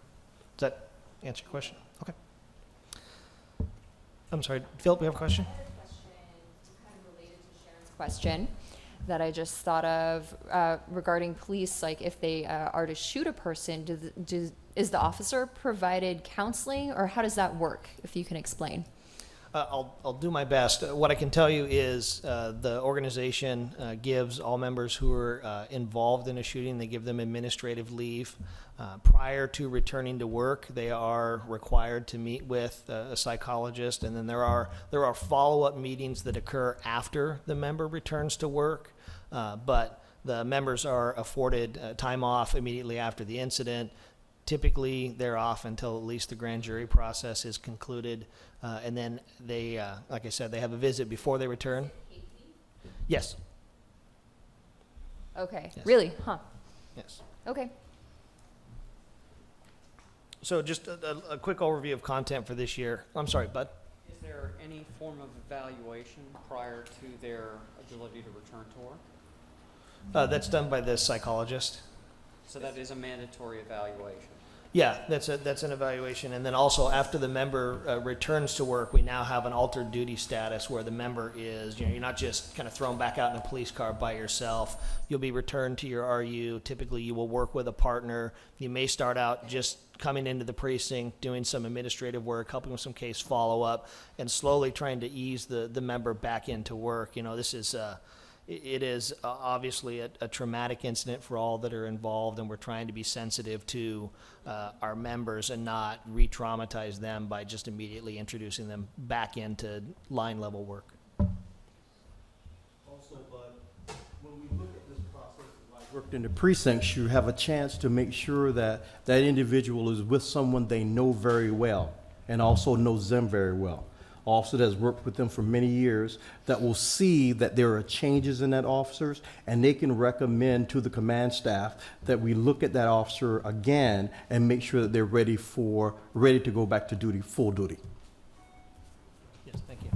Does that answer your question? Okay. I'm sorry, Philip, you have a question? Question that I just thought of regarding police, like if they are to shoot a person, is the officer provided counseling, or how does that work, if you can explain? I'll do my best. What I can tell you is the organization gives all members who are involved in a shooting, they give them administrative leave. Prior to returning to work, they are required to meet with a psychologist, and then there are follow-up meetings that occur after the member returns to work. But the members are afforded time off immediately after the incident. Typically, they're off until at least the grand jury process is concluded, and then they, like I said, they have a visit before they return. Yes. Okay. Yes. Really? Huh. Yes. Okay. So just a quick overview of content for this year. I'm sorry, Bud? Is there any form of evaluation prior to their ability to return to work? That's done by the psychologist. So that is a mandatory evaluation. Yeah, that's an evaluation. And then also after the member returns to work, we now have an altered duty status where the member is, you're not just kind of thrown back out in a police car by yourself. You'll be returned to your RU. Typically you will work with a partner. You may start out just coming into the precinct, doing some administrative work, helping with some case follow-up, and slowly trying to ease the member back into work. You know, this is it is obviously a traumatic incident for all that are involved, and we're trying to be sensitive to our members and not re-traumatize them by just immediately introducing them back into line level work. Also, Bud, when we look at this process, like worked in the precincts, you have a chance to make sure that that individual is with someone they know very well and also knows them very well. Officer that's worked with them for many years that will see that there are changes in that officers, and they can recommend to the command staff that we look at that officer again and make sure that they're ready to go back to duty, full duty. Yes, thank you.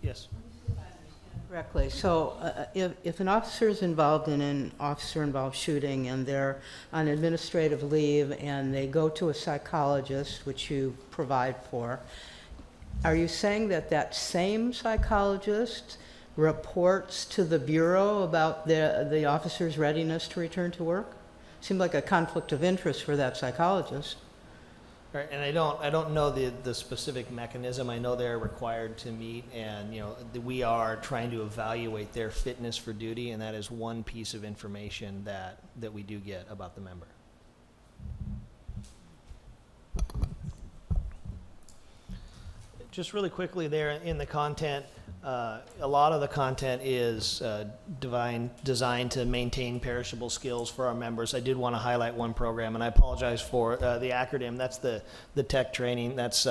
Yes. Correctly. So if an officer is involved in an officer-involved shooting and they're on administrative leave and they go to a psychologist, which you provide for, are you saying that that same psychologist reports to the Bureau about the officer's readiness to return to work? Seemed like a conflict of interest for that psychologist. Right, and I don't know the specific mechanism. I know they're required to meet, and we are trying to evaluate their fitness for duty, and that is one piece of information that we do get about the member. Just really quickly there in the content, a lot of the content is designed to maintain perishable skills for our members. I did want to highlight one program, and I apologize for the acronym. That's the tech training. That's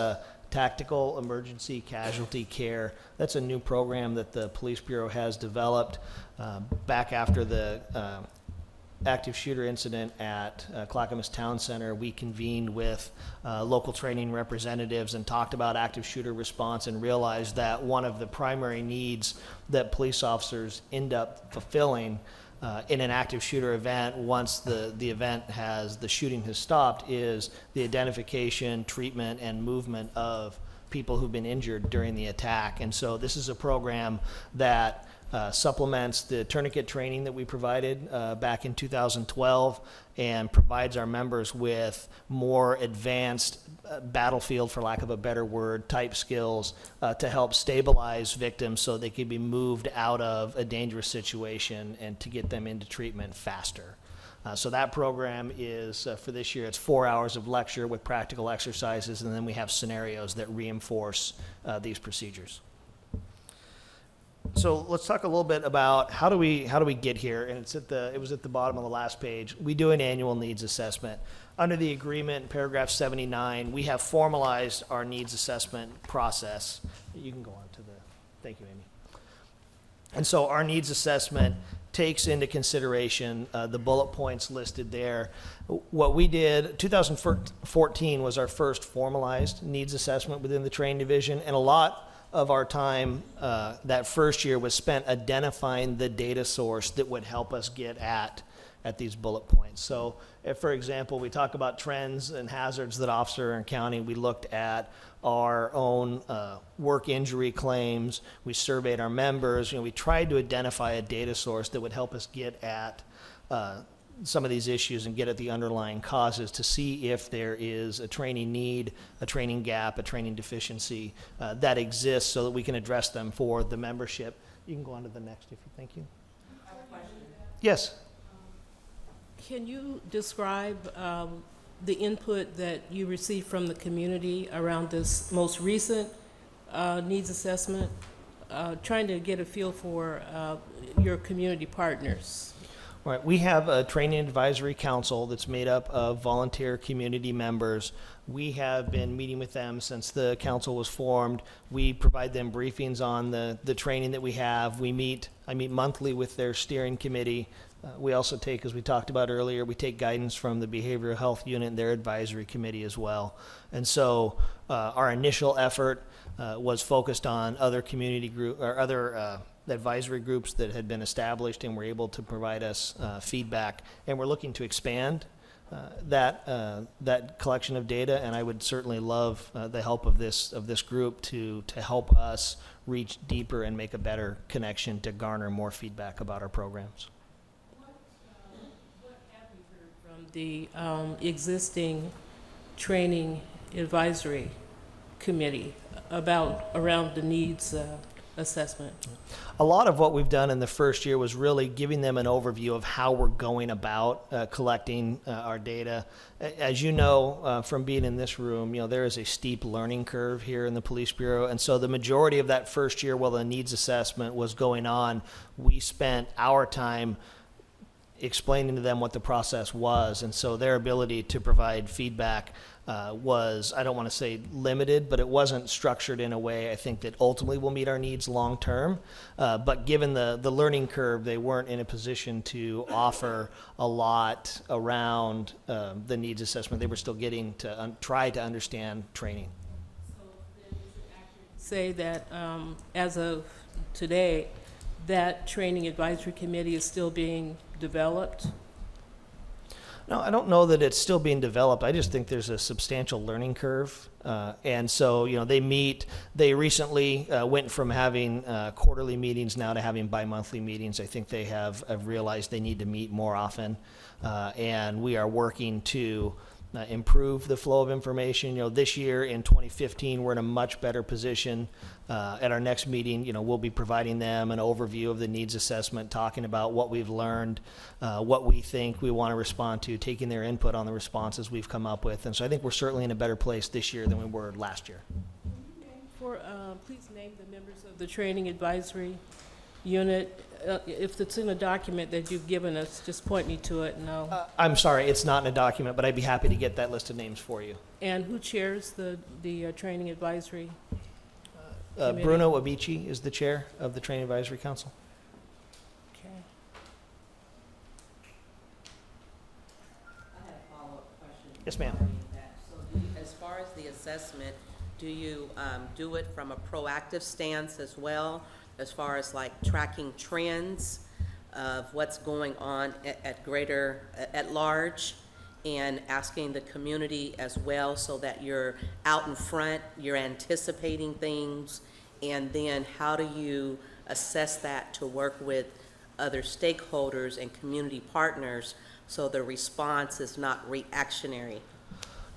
Tactical Emergency Casualty Care. That's a new program that the Police Bureau has developed back after the active shooter incident at Clackamas Town Center. We convened with local training representatives and talked about active shooter response and realized that one of the primary needs that police officers end up fulfilling in an active shooter event once the shooting has stopped is the identification, treatment, and movement of people who've been injured during the attack. And so this is a program that supplements the tourniquet training that we provided back in 2012 and provides our members with more advanced battlefield, for lack of a better word, type skills to help stabilize victims so they could be moved out of a dangerous situation and to get them into treatment faster. So that program is, for this year, it's 4 hours of lecture with practical exercises, and then we have scenarios that reinforce these procedures. So let's talk a little bit about how do we get here, and it was at the bottom of the last page. We do an annual needs assessment. Under the agreement, paragraph 79, we have formalized our needs assessment process. You can go on to thank you, Amy. And so our needs assessment takes into consideration the bullet points listed there. What we did, 2014 was our first formalized needs assessment within the training division, and a lot of our time that first year was spent identifying the data source that would help us get at these bullet points. So if, for example, we talk about trends and hazards that officers are encountering, we looked at our own work injury claims, we surveyed our members, we tried to identify a data source that would help us get at some of these issues and get at the underlying causes to see if there is a training need, a training gap, a training deficiency that exists so that we can address them for the membership. You can go on to the next if you thank you. I have a question. Yes. Can you describe the input that you received from the community around this most recent needs assessment, trying to get a feel for your community partners? Right. We have a training advisory council that's made up of volunteer community members. We have been meeting with them since the council was formed. We provide them briefings on the training that we have. I meet monthly with their steering committee. We also take, as we talked about earlier, we take guidance from the behavioral health unit and their advisory committee as well. And so our initial effort was focused on other community group or other advisory groups that had been established and were able to provide us feedback. And we're looking to expand that collection of data. And I would certainly love the help of this group to help us reach deeper and make a better connection to garner more feedback about our programs. What have you heard from the existing training advisory committee around the needs assessment? A lot of what we've done in the first year was really giving them an overview of how we're going about collecting our data. As you know, from being in this room, there is a steep learning curve here in the Police Bureau. And so the majority of that first year while the needs assessment was going on, we spent our time explaining to them what the process was. And so their ability to provide feedback was, I don't want to say limited, but it wasn't structured in a way I think that ultimately will meet our needs long term. But given the learning curve, they weren't in a position to offer a lot around the needs assessment. They were still getting to try to understand training. So then is it accurate to say that as of today, that training advisory committee is still being developed? No, I don't know that it's still being developed. I just think there's a substantial learning curve. And so, they recently went from having quarterly meetings now to having bi-monthly meetings. I think they have realized they need to meet more often. And we are working to improve the flow of information. This year in 2015, we're in a much better position. At our next meeting, we'll be providing them an overview of the needs assessment, talking about what we've learned, what we think we want to respond to, taking their input on the responses we've come up with. And so I think we're certainly in a better place this year than we were last year. Please name the members of the training advisory unit. If it's in a document that you've given us, just point me to it and I'll. I'm sorry, it's not in a document, but I'd be happy to get that list of names for you. And who chairs the training advisory? Committee? Bruno Abici is the chair of the Training Advisory Council. Okay. I have a follow-up question. Yes, ma'am. regarding that. So as far as the assessment, do you do it from a proactive stance as well, as far as like tracking trends of what's going on at large, and asking the community as well, so that you're out in front, you're anticipating things, and then how do you assess that to work with other stakeholders and community partners so the response is not reactionary?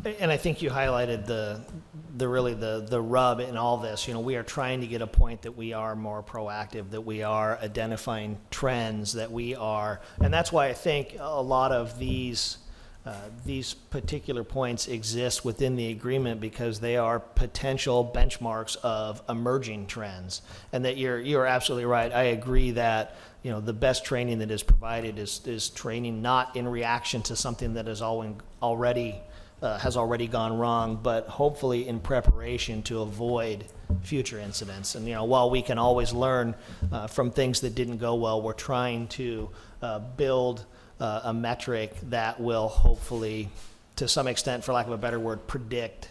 And I think you highlighted the rub in all this. You know, we are trying to get a point that we are more proactive, that we are identifying trends, that we are, and that's why I think a lot of these particular points exist within the agreement, because they are potential benchmarks of emerging trends. And that you're absolutely right. I agree that, you know, the best training that is provided is training not in reaction to something that is already gone wrong, but hopefully in preparation to avoid future incidents. And, you know, while we can always learn from things that didn't go well, we're trying to build a metric that will hopefully, to some extent, for lack of a better word, predict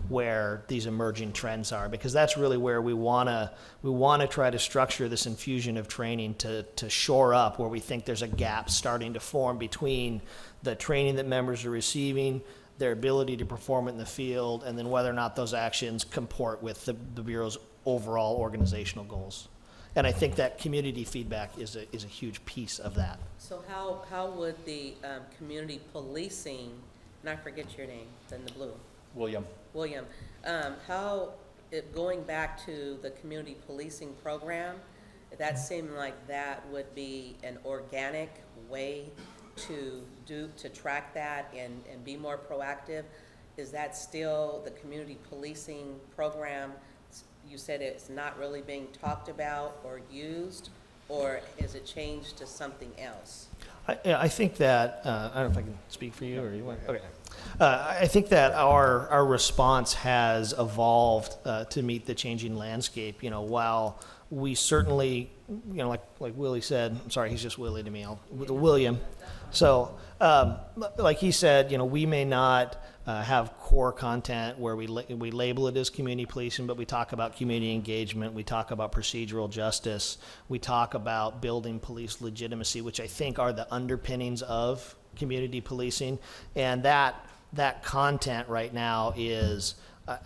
where these emerging trends are, because that's really where we want to try to structure this infusion of training to shore up where we think there's a gap starting to form between the training that members are receiving, their ability to perform it in the field, and then whether or not those actions comport with the Bureau's overall organizational goals. And I think that community feedback is a huge piece of that. So how would the community policing, and I forget your name, then the blue. William. Going back to the community policing program, that seemed like that would be an organic way to track that and be more proactive. Is that still the community policing program? You said it's not really being talked about or used, or is it changed to something else? I think that, I don't know if I can speak for you or you want, okay. I think that our response has evolved to meet the changing landscape. You know, while we certainly, you know, like Willie said, I'm sorry, he's just Willie to me, William. So, like he said, you know, we may not have core content where we label it as community policing, but we talk about community engagement, we talk about procedural justice, we talk about building police legitimacy, which I think are the underpinnings of community policing. And that content right now is,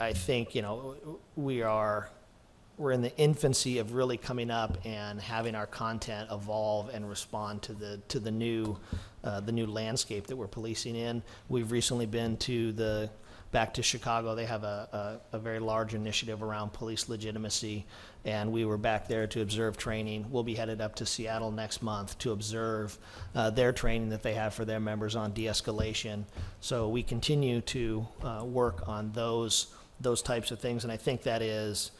I think, you know, we're in the infancy of really coming up and having our content evolve and respond to the new landscape that we're policing in. We've recently been back to Chicago. They have a very large initiative around police legitimacy, and we were back there to observe training. We'll be headed up to Seattle next month to observe their training that they have for their members on de-escalation. So we continue to work on those types of things, and I think that is,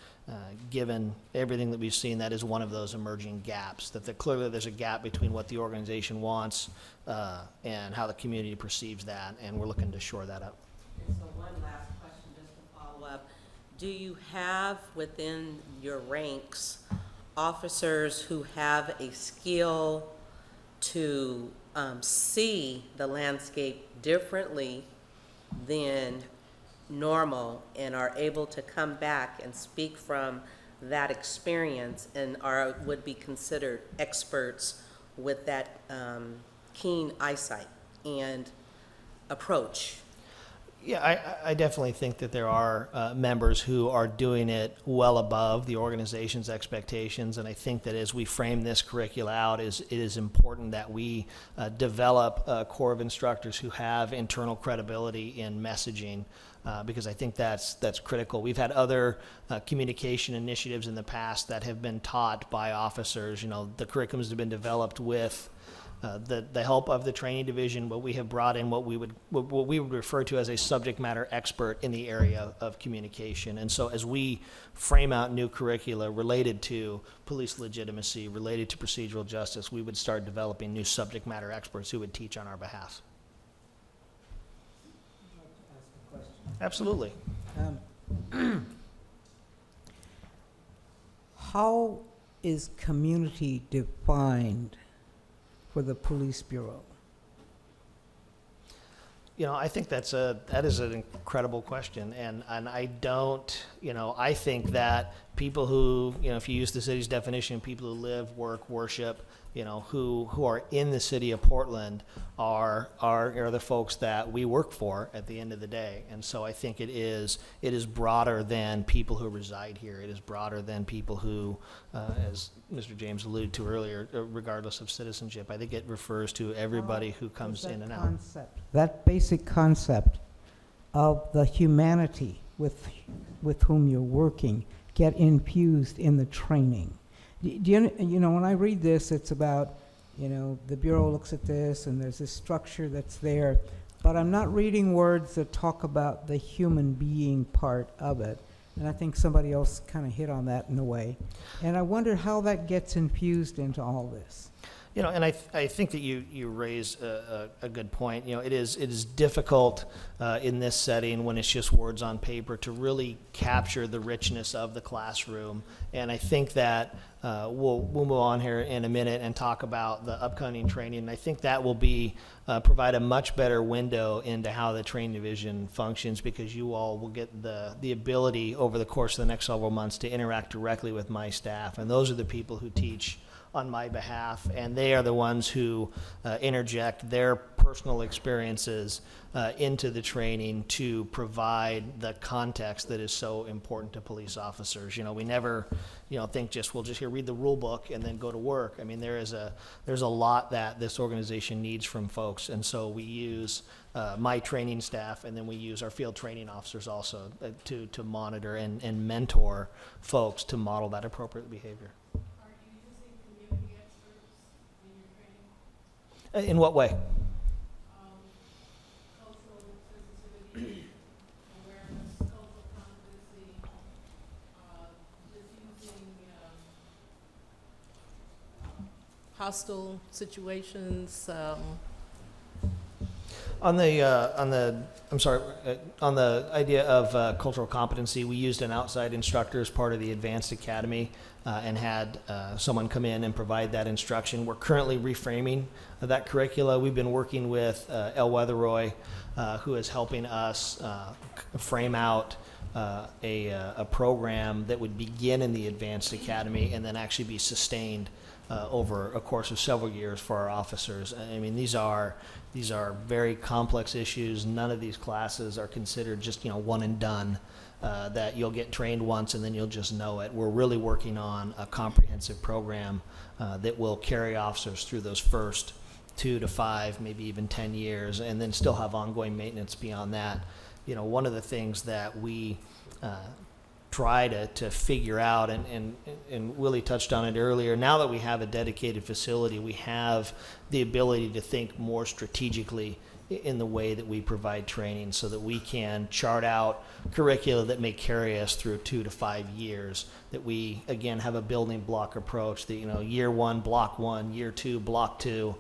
given everything that we've seen, that is one of those emerging gaps, that clearly there's a gap between what the organization wants and how the community perceives that, and we're looking to shore that up. And so one last question, just to follow up. Do you have within your ranks officers who have a skill to see the landscape differently than normal and are able to come back and speak from that experience and would be considered experts with that keen eyesight and approach? Yeah, I definitely think that there are members who are doing it well above the organization's expectations, and I think that as we frame this curricula out, it is important that we develop a core of instructors who have internal credibility in messaging, because I think that's critical. We've had other communication initiatives in the past that have been taught by officers. You know, the curriculums have been developed with the help of the training division, but we have brought in what we would refer to as a subject matter expert in the area of communication. And so as we frame out new curricula related to police legitimacy, related to procedural justice, we would start developing new subject matter experts who would teach on our behalf. Absolutely. How is community defined for the police bureau? You know, I think that is an incredible question, and I don't, you know, I think that people who, you know, if you use the city's definition, people who live, work, worship, you know, who are in the city of Portland are the folks that we work for at the end of the day. And so I think it is broader than people who reside here. It is broader than people who, as Mr. James alluded to earlier, regardless of citizenship. I think it refers to everybody who comes in and out. That basic concept of the humanity with whom you're working get infused in the training. Do you know, when I read this, it's about, you know, the Bureau looks at this and there's this structure that's there, but I'm not reading words that talk about the human being part of it. And I think somebody else kind of hit on that in a way. And I wonder how that gets infused into all this. You know, and I think that you raise a good point. You know, it is difficult in this setting when it's just words on paper to really capture the richness of the classroom. And I think that we'll move on here in a minute and talk about the upcoming training. And I think that will provide a much better window into how the training division functions, because you all will get the ability over the course of the next several months to interact directly with my staff. And those are the people who teach on my behalf, and they are the ones who interject their personal experiences into the training to provide the context that is so important to police officers. You know, we never, you know, think we'll just read the rule book and then go to work. I mean, there's a lot that this organization needs from folks, and so we use my training staff, and then we use our field training officers also to monitor and mentor folks to model that appropriate behavior. In what way? Cultural sensitivity, awareness, cultural competency, just using hostile situations. On the idea of cultural competency, we used an outside instructor as part of the Advanced Academy and had someone come in and provide that instruction. We're currently reframing that curricula. We've been working with El Weatheroy, who is helping us frame out a program that would begin in the Advanced Academy and then actually be sustained over a course of several years for our officers. I mean, these are very complex issues. None of these classes are considered just, you know, one and done, that you'll get trained once and then you'll just know it. We're really working on a comprehensive program that will carry officers through those first 2 to 5, maybe even 10 years, and then still have ongoing maintenance beyond that. You know, one of the things that we try to figure out, and Willie touched on it earlier, now that we have a dedicated facility, we have the ability to think more strategically in the way that we provide training, so that we can chart out curricula that may carry us through 2 to 5 years, that we again have a building block approach, that, you know, year 1 block 1, year 2 block 2,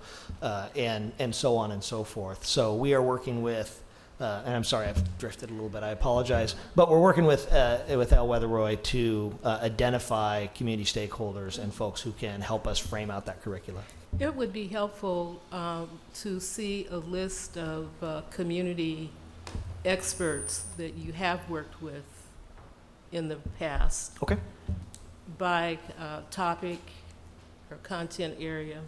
and so on and so forth. So we are working with and I'm sorry, I've drifted a little bit, I apologize. But we're working with El Weatheroy to identify community stakeholders and folks who can help us frame out that curricula. It would be helpful to see a list of community experts that you have worked with in the past. Okay. By topic or content area.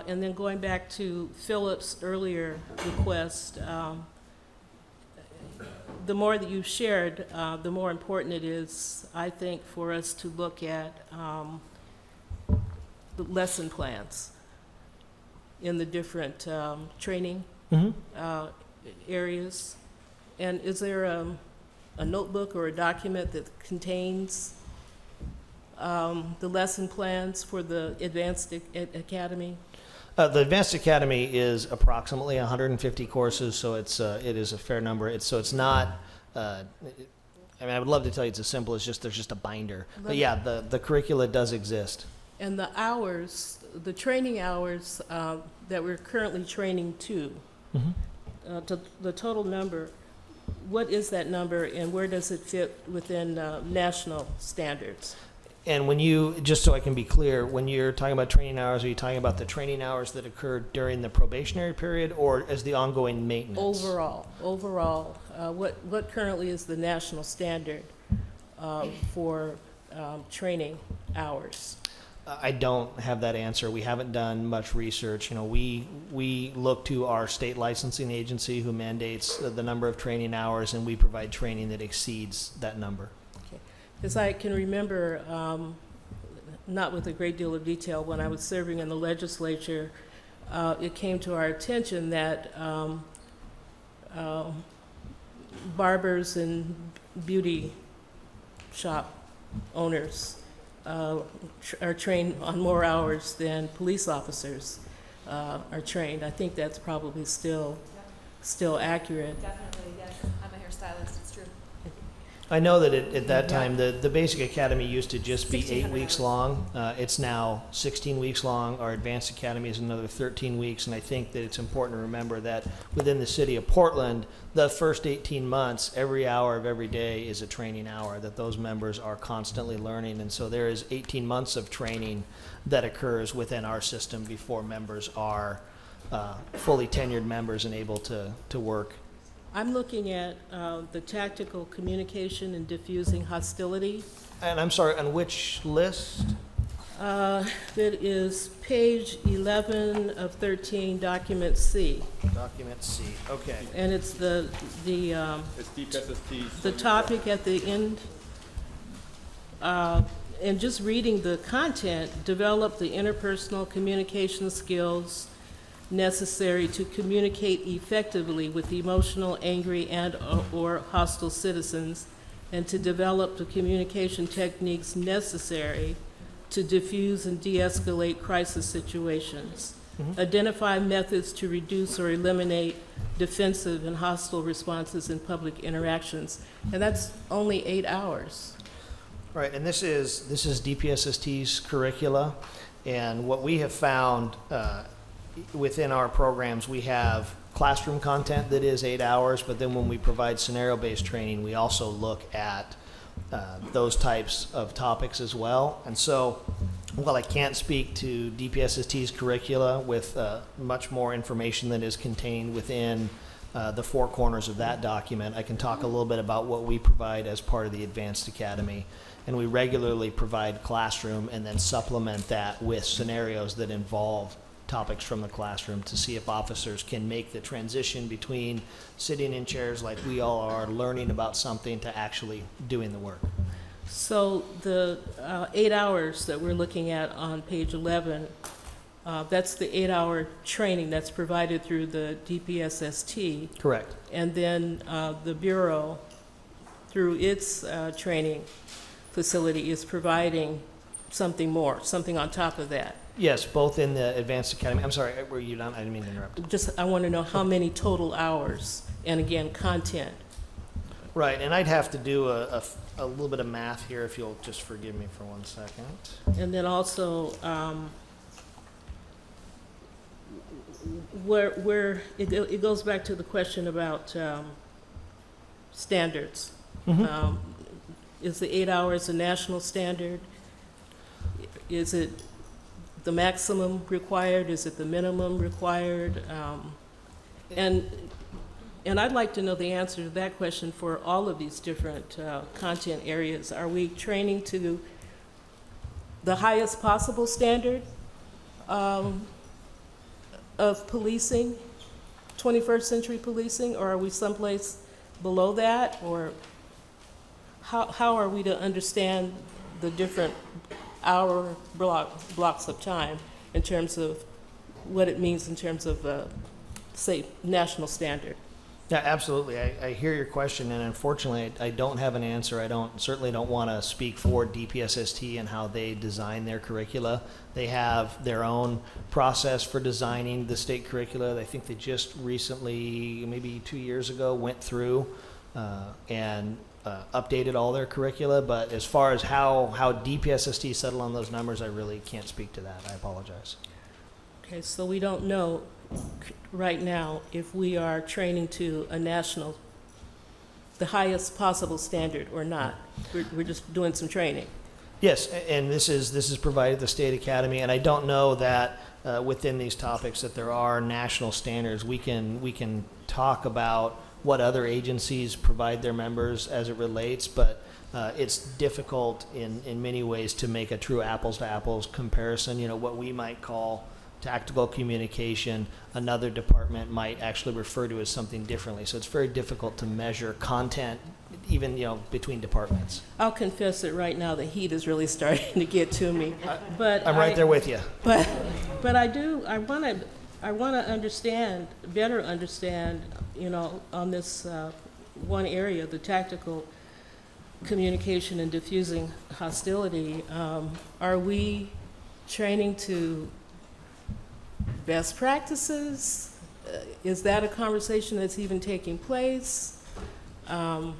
And then going back to Philip's earlier request, the more that you've shared, the more important it is, I think, for us to look at the lesson plans in the different training areas. And is there a notebook or a document that contains the lesson plans for the Advanced Academy? The Advanced Academy is approximately 150 courses, so it is a fair number. It's not. I mean, I would love to tell you it's as simple as there's just a binder. But yeah, the curricula does exist. And the hours, the training hours that we're currently training to, the total number, what is that number and where does it fit within national standards? And when you, just so I can be clear, when you're talking about training hours, are you talking about the training hours that occurred during the probationary period or as the ongoing maintenance? Overall, what currently is the national standard for training hours? I don't have that answer. We haven't done much research. You know, we look to our state licensing agency who mandates the number of training hours, and we provide training that exceeds that number. Because I can remember, not with a great deal of detail, when I was serving in the legislature, it came to our attention that barbers and beauty shop owners are trained on more hours than police officers are trained. I think that's probably still accurate. Definitely, yes. I'm a hairstylist, it's true. I know that at that time, the basic academy used to just be 8 weeks long. It's now 16 weeks long. Our advanced academy is another 13 weeks, and I think that it's important to remember that within the city of Portland, the first 18 months, every hour of every day is a training hour, that those members are constantly learning. And so there is 18 months of training that occurs within our system before members are fully tenured members and able to work. I'm looking at the tactical communication and diffusing hostility. And I'm sorry, on which list? That is page 11 of 13, document C. Document C, okay. And it's the topic at the end. And just reading the content, develop the interpersonal communication skills necessary to communicate effectively with emotional, angry, and or hostile citizens, and to develop the communication techniques necessary to diffuse and de-escalate crisis situations. Identify methods to reduce or eliminate defensive and hostile responses in public interactions. And that's only 8 hours. Right, and this is DPSST's curricula, and what we have found within our programs, we have classroom content that is 8 hours, but then when we provide scenario-based training, we also look at those types of topics as well. And so, while I can't speak to DPSST's curricula with much more information that is contained within the four corners of that document, I can talk a little bit about what we provide as part of the Advanced Academy. And we regularly provide classroom and then supplement that with scenarios that involve topics from the classroom to see if officers can make the transition between sitting in chairs like we all are, learning about something, to actually doing the work. So the 8 hours that we're looking at on page 11, that's the 8-hour training that's provided through the DPSST. Correct. And then the Bureau, through its training facility, is providing something more, something on top of that. Yes, both in the Advanced Academy. I'm sorry, were you done? I didn't mean to interrupt. Just, I want to know how many total hours, and again, content. Right, and I'd have to do a little bit of math here if you'll just forgive me for 1 second. And then also, where it goes back to the question about standards. Is the 8 hours a national standard? Is it the maximum required? Is it the minimum required? And I'd like to know the answer to that question for all of these different content areas. Are we training to the highest possible standard of policing, 21st century policing, or are we someplace below that? Or how are we to understand the different hour blocks of time in terms of what it means in terms of, say, national standard? Yeah, absolutely. I hear your question, and unfortunately, I don't have an answer. Certainly don't want to speak for DPSST and how they design their curricula. They have their own process for designing the state curricula. I think they just recently, maybe 2 years ago, went through and updated all their curricula. But as far as how DPSST settled on those numbers, I really can't speak to that. I apologize. Okay, so we don't know right now if we are training to the highest possible standard or not. We're just doing some training. Yes, and this is provided at the State Academy, and I don't know that within these topics that there are national standards. We can talk about what other agencies provide their members as it relates, but it's difficult in many ways to make a true apples to apples comparison. You know, what we might call tactical communication, another department might actually refer to as something differently. So it's very difficult to measure content, even, you know, between departments. I'll confess that right now the heat is really starting to get to me. But I'm right there with you. But I want to better understand, you know, on this one area, the tactical communication and diffusing hostility. Are we training to best practices? Is that a conversation that's even taking place? And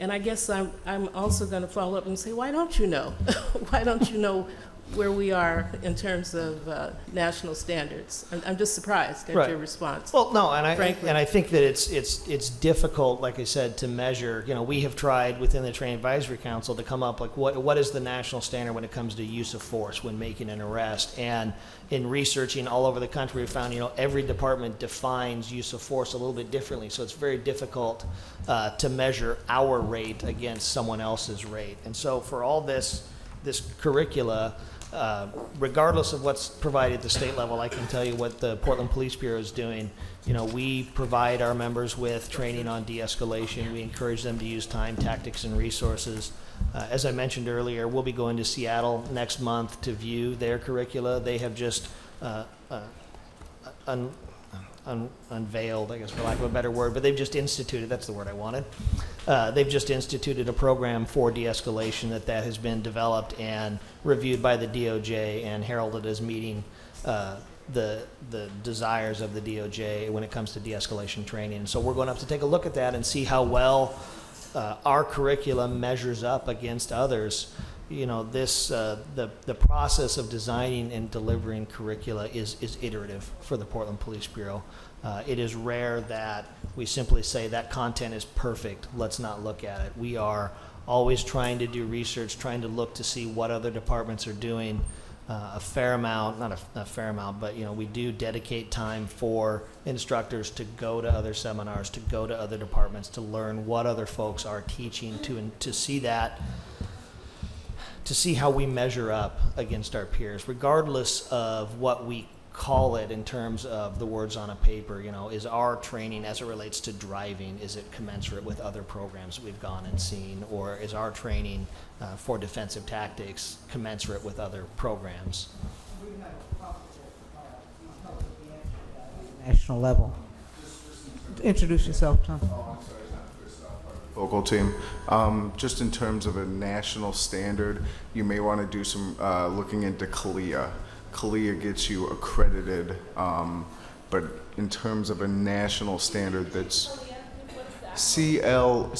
I guess I'm also going to follow up and say, why don't you know? Why don't you know where we are in terms of national standards? I'm just surprised at your response. Well, no, and frankly. I think that it's difficult, like I said, to measure. You know, we have tried within the Training Advisory Council to come up like what is the national standard when it comes to use of force when making an arrest. And in researching all over the country, we found, you know, every department defines use of force a little bit differently. So it's very difficult to measure our rate against someone else's rate. And so for all this curricula, regardless of what's provided at the state level, I can tell you what the Portland Police Bureau is doing. You know, we provide our members with training on de-escalation. We encourage them to use time, tactics, and resources. As I mentioned earlier, we'll be going to Seattle next month to view their curricula. They have just unveiled, I guess for lack of a better word, but they've just instituted, that's the word I wanted. They've just instituted a program for de-escalation that has been developed and reviewed by the DOJ and heralded as meeting the desires of the DOJ when it comes to de-escalation training. And so we're going to have to take a look at that and see how well our curriculum measures up against others. You know, the process of designing and delivering curricula is iterative for the Portland Police Bureau. It is rare that we simply say that content is perfect, let's not look at it. We are always trying to do research, trying to look to see what other departments are doing. A fair amount, not a fair amount, but you know, we do dedicate time for instructors to go to other seminars, to go to other departments, to learn what other folks are teaching, to see that, to see how we measure up against our peers, regardless of what we call it in terms of the words on a paper. You know, is our training as it relates to driving, is it commensurate with other programs we've gone and seen, or is our training for defensive tactics commensurate with other programs? National level. Introduce yourself, Tom. Vocal team. Just in terms of a national standard, you may want to do some looking into CALIA. CALIA gets you accredited, but in terms of a national standard that's CALEA,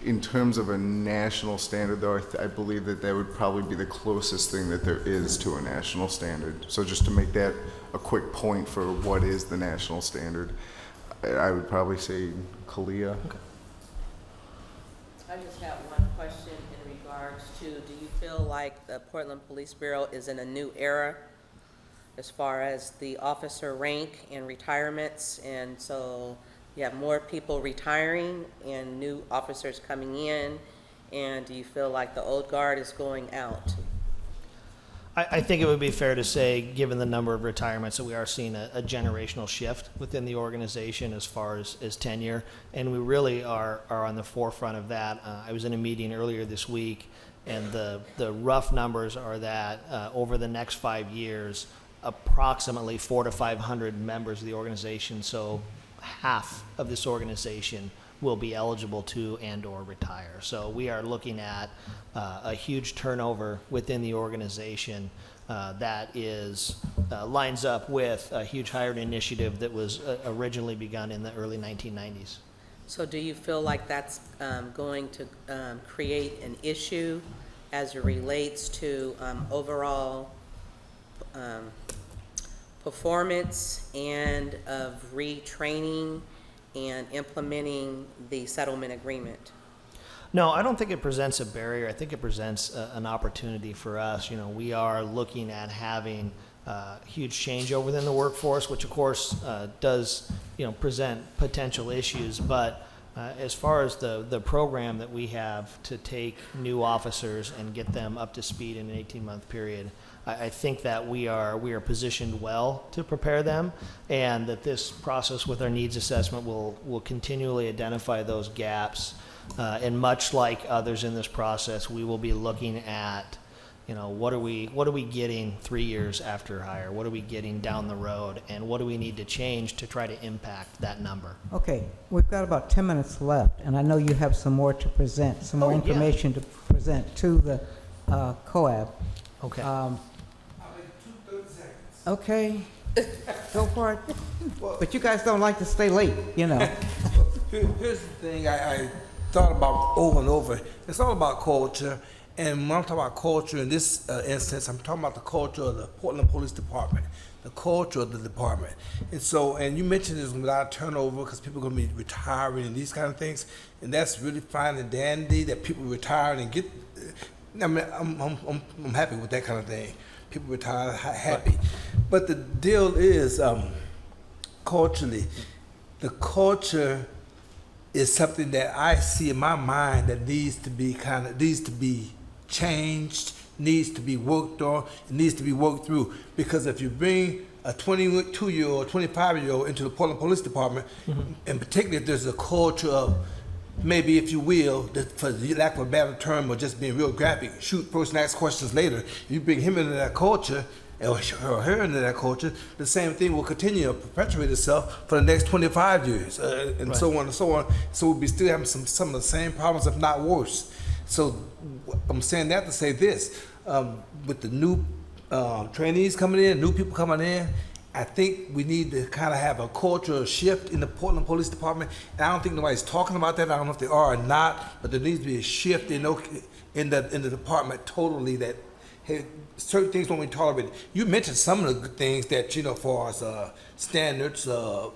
in terms of a national standard, though, I believe that would probably be the closest thing that there is to a national standard. So just to make that a quick point for what is the national standard, I would probably say CALIA. I just have one question in regards to, do you feel like the Portland Police Bureau is in a new era as far as the officer rank and retirements, and so you have more people retiring and new officers coming in, and do you feel like the old guard is going out? I think it would be fair to say, given the number of retirements, that we are seeing a generational shift within the organization as far as tenure, and we really are on the forefront of that. I was in a meeting earlier this week, and the rough numbers are that over the next 5 years, approximately 400 to 500 members of the organization, so half of this organization will be eligible to and/or retire. So we are looking at a huge turnover within the organization that is lines up with a huge hiring initiative that was originally begun in the early 1990s. So do you feel like that's going to create an issue as it relates to overall performance and of retraining and implementing the settlement agreement? No, I don't think it presents a barrier. I think it presents an opportunity for us. We are looking at having huge changeover within the workforce, which of course does, present potential issues. But as far as the program that we have to take new officers and get them up to speed in an 18-month period, I think that we are positioned well to prepare them, and that this process with our needs assessment will continually identify those gaps. And much like others in this process, we will be looking at, what are we getting 3 years after hire? What are we getting down the road? And what do we need to change to try to impact that number? Okay, we've got about 10 minutes left, and I know you have some more to present, some more information to present to the COAB. Okay. Okay, go for it. But you guys don't like to stay late, Here's the thing I thought about over and over. It's all about culture. And when I'm talking about culture in this instance, I'm talking about the culture of the Portland Police Department, the culture of the department. And so, and you mentioned there's going to be a lot of turnover because people are going to be retiring and these kind of things. And that's really fine and dandy that people retire and get, I'm happy with that kind of thing. People retire happy. But the deal is, culturally, the culture is something that I see in my mind that needs to be changed, needs to be worked on, it needs to be worked through. Because if you bring a 22-year-old, 25-year-old into the Portland Police Department, and particularly if there's a culture of, maybe if you will, for the lack of a better term or just being real graphic, shoot first and ask questions later, you bring him into that culture, or her into that culture, the same thing will continue to perpetuate itself for the next 25 years, and so on and so on. So we'll be still having some of the same problems, if not worse. So I'm saying that to say this, with the new trainees coming in, new people coming in, I think we need to kind of have a cultural shift in the Portland Police Department. And I don't think nobody's talking about that. I don't know if they are or not, but there needs to be a shift in the department totally that, hey, certain things won't be tolerated. You mentioned some of the good things that, for us standards of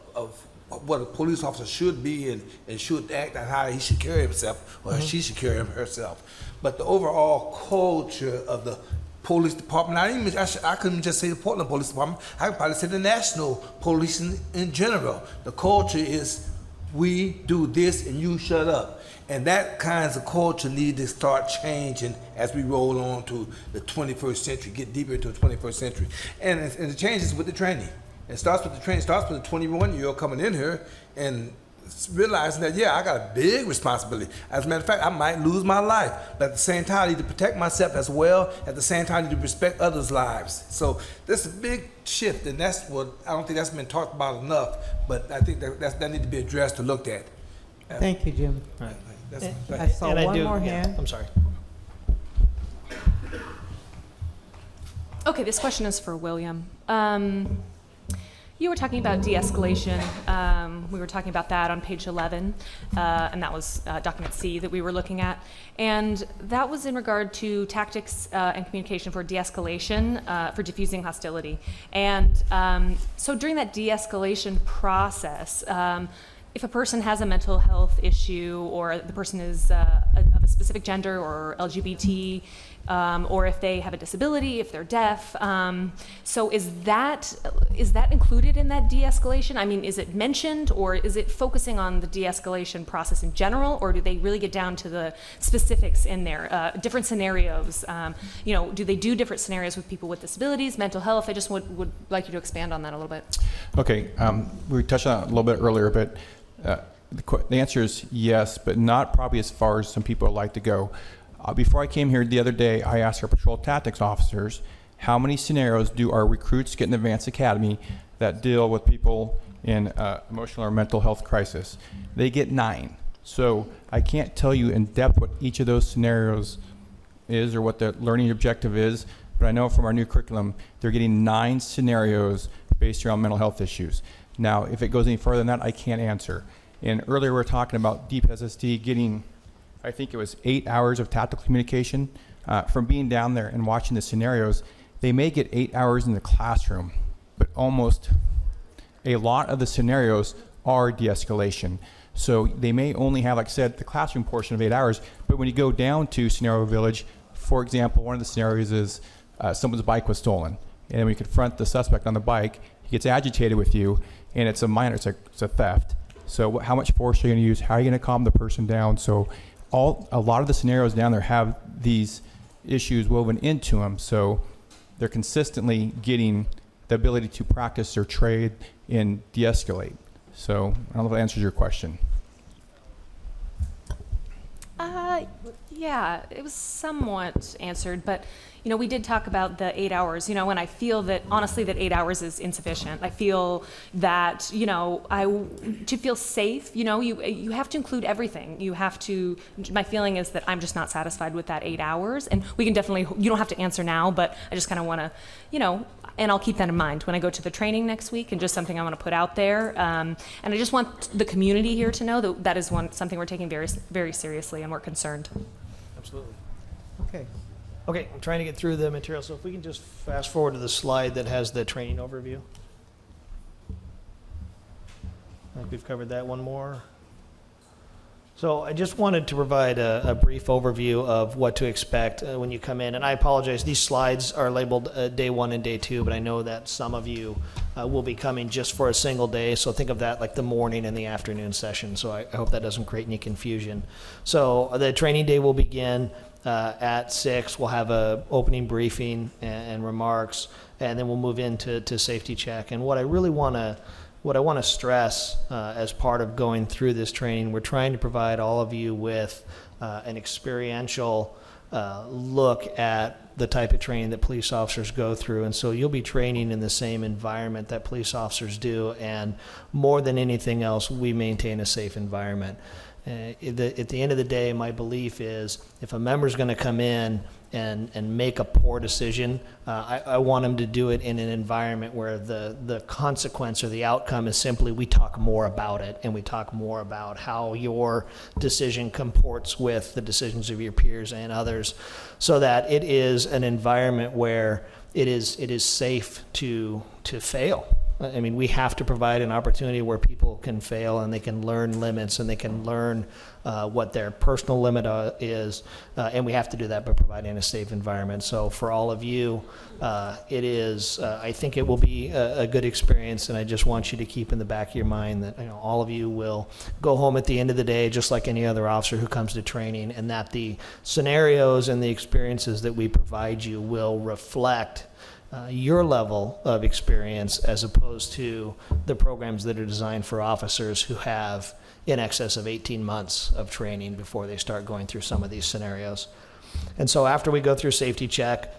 what a police officer should be and should act and how he should carry himself or she should carry herself. But the overall culture of the police department, I couldn't just say the Portland Police Department, I could probably say the national police in general. The culture is we do this and you shut up. And that kinds of culture need to start changing as we roll on to the 21st century, get deeper into the 21st century. And the changes with the training. It starts with the training, starts with a 21-year-old coming in here and realizing that, I got a big responsibility. As a matter of fact, I might lose my life. But at the same time, I need to protect myself as well. At the same time, I need to respect others' lives. So this is a big shift, and that's what, I don't think that's been talked about enough, but I think that needs to be addressed or looked at. Thank you, Jim. Right. I saw one more hand. I'm sorry. Okay, this question is for William. You were talking about de-escalation. We were talking about that on page 11, and that was document C that we were looking at. And that was in regard to tactics and communication for de-escalation, for diffusing hostility. And so during that de-escalation process, if a person has a mental health issue, or the person is of a specific gender or LGBT, or if they have a disability, if they're deaf, so is that included in that de-escalation? I mean, is it mentioned, or is it focusing on the de-escalation process in general, or do they really get down to the specifics in there, different scenarios? Do they do different scenarios with people with disabilities, mental health? I just would like you to expand on that a little bit. Okay, we touched on it a little bit earlier, but the answer is yes, but not probably as far as some people would like to go. Before I came here the other day, I asked our patrol tactics officers how many scenarios do our recruits get in Advanced Academy that deal with people in emotional or mental health crisis? They get 9. So I can't tell you in depth what each of those scenarios is or what the learning objective is, but I know from our new curriculum, they're getting 9 scenarios based around mental health issues. Now, if it goes any further than that, I can't answer. And earlier we were talking about Deep SSD getting, I think it was 8 hours of tactical communication. From being down there and watching the scenarios, they may get 8 hours in the classroom, but almost a lot of the scenarios are de-escalation. So they may only have, like I said, the classroom portion of 8 hours, but when you go down to Scenario Village, for example, one of the scenarios is someone's bike was stolen. And when you confront the suspect on the bike, he gets agitated with you, and it's a minor, it's a theft. So how much force are you going to use? How are you going to calm the person down? So a lot of the scenarios down there have these issues woven into them. So they're consistently getting the ability to practice their trade and de-escalate. So I don't know if that answers your question. Yeah, it was somewhat answered, but we did talk about the 8 hours, and I feel that honestly that 8 hours is insufficient. I feel that, to feel safe, you have to include everything. My feeling is that I'm just not satisfied with that 8 hours, and we can definitely, you don't have to answer now, but I just kind of want to, and I'll keep that in mind when I go to the training next week, and just something I want to put out there. And I just want the community here to know that that is something we're taking very, very seriously, and we're concerned. Absolutely. Okay. Okay, I'm trying to get through the material, so if we can just fast forward to the slide that has the training overview. I think we've covered that. One more. So I just wanted to provide a brief overview of what to expect when you come in. And I apologize, these slides are labeled day 1 and day 2, but I know that some of you will be coming just for a single day. So think of that like the morning and the afternoon session. So I hope that doesn't create any confusion. So the training day will begin at 6. We'll have a opening briefing and remarks, and then we'll move into safety check. And what I want to stress as part of going through this training, we're trying to provide all of you with an experiential look at the type of training that police officers go through. And so you'll be training in the same environment that police officers do. And more than anything else, we maintain a safe environment. At the end of the day, my belief is if a member's going to come in and make a poor decision, I want them to do it in an environment where the consequence or the outcome is simply we talk more about it, and we talk more about how your decision comports with the decisions of your peers and others, so that it is an environment where it is safe to fail. I mean, we have to provide an opportunity where people can fail and they can learn limits and they can learn what their personal limit is, and we have to do that by providing a safe environment. So for all of you, it is, I think it will be a good experience, and I just want you to keep in the back of your mind that all of you will go home at the end of the day just like any other officer who comes to training, and that the scenarios and the experiences that we provide you will reflect your level of experience as opposed to the programs that are designed for officers who have in excess of 18 months of training before they start going through some of these scenarios. And so after we go through safety check,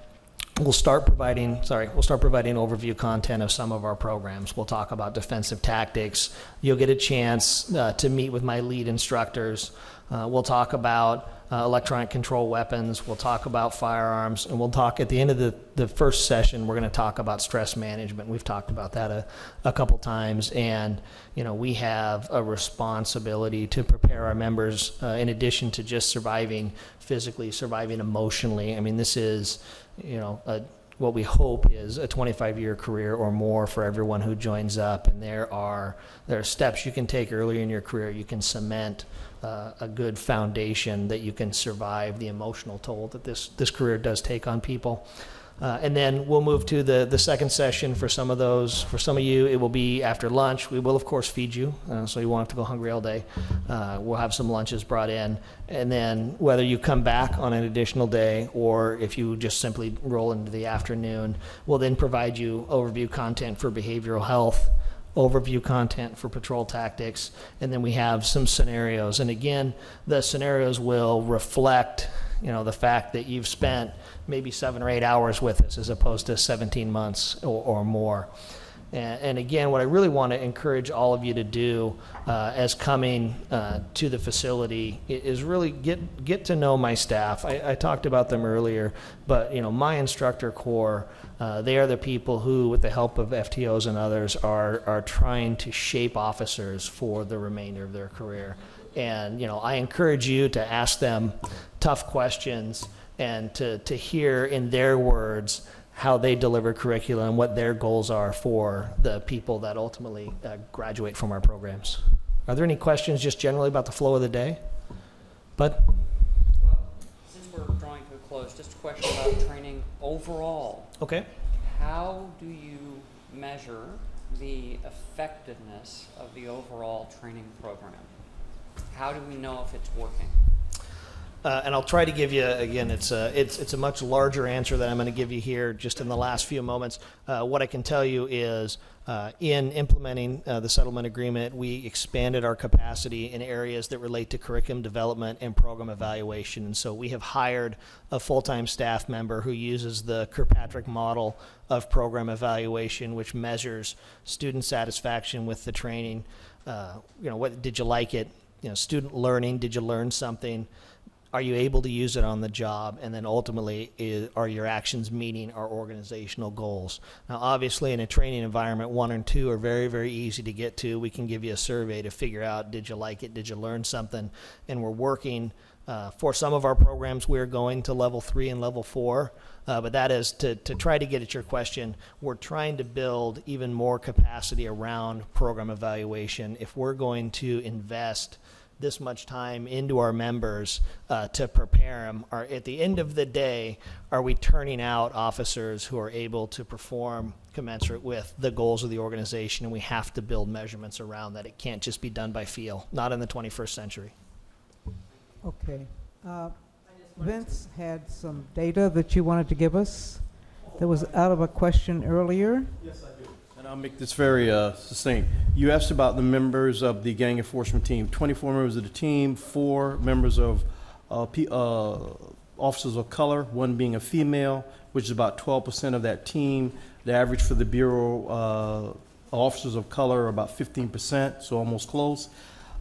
we'll start providing overview content of some of our programs. We'll talk about defensive tactics. You'll get a chance to meet with my lead instructors. We'll talk about electronic control weapons. We'll talk about firearms, and we'll talk at the end of the first session, we're going to talk about stress management. We've talked about that a couple times, and we have a responsibility to prepare our members in addition to just surviving physically, surviving emotionally. I mean, this is what we hope is a 25-year career or more for everyone who joins up, and there are steps you can take early in your career. You can cement a good foundation that you can survive the emotional toll that this career does take on people. And then we'll move to the second session for some of those. For some of you, it will be after lunch. We will, of course, feed you, so you won't have to go hungry all day. We'll have some lunches brought in. And then whether you come back on an additional day or if you just simply roll into the afternoon, we'll then provide you overview content for behavioral health, overview content for patrol tactics, and then we have some scenarios. And again, the scenarios will reflect the fact that you've spent maybe 7 or 8 hours with us as opposed to 17 months or more. And again, what I really want to encourage all of you to do as coming to the facility is really get to know my staff. I talked about them earlier, but my instructor corps, they are the people who, with the help of FTOs and others, are trying to shape officers for the remainder of their career. And I encourage you to ask them tough questions and to hear in their words how they deliver curriculum and what their goals are for the people that ultimately graduate from our programs. Are there any questions just generally about the flow of the day? Bud? Well, since we're drawing to a close, just a question about training overall. Okay. How do you measure the effectiveness of the overall training program? How do we know if it's working? And I'll try to give you, again, it's a much larger answer than I'm going to give you here just in the last few moments. What I can tell you is in implementing the settlement agreement, we expanded our capacity in areas that relate to curriculum development and program evaluation. And so we have hired a full-time staff member who uses the Kirkpatrick model of program evaluation, which measures student satisfaction with the training. What did you like it? Student learning, did you learn something? Are you able to use it on the job? And then ultimately, are your actions meeting our organizational goals? Now, obviously, in a training environment, 1 and 2 are very, very easy to get to. We can give you a survey to figure out, did you like it? Did you learn something? And we're working, for some of our programs, we're going to level 3 and level 4. But that is to try to get at your question. We're trying to build even more capacity around program evaluation. If we're going to invest this much time into our members to prepare them, at the end of the day, are we turning out officers who are able to perform commensurate with the goals of the organization? And we have to build measurements around that. It can't just be done by feel, not in the 21st century. Okay. Vince had some data that you wanted to give us that was out of a question earlier. Yes, I do. And I'll make this very succinct. You asked about the members of the gang enforcement team. 24 members of the team, 4 members of officers of color, 1 being a female, which is about 12% of that team. The average for the Bureau officers of color are about 15%, so almost close.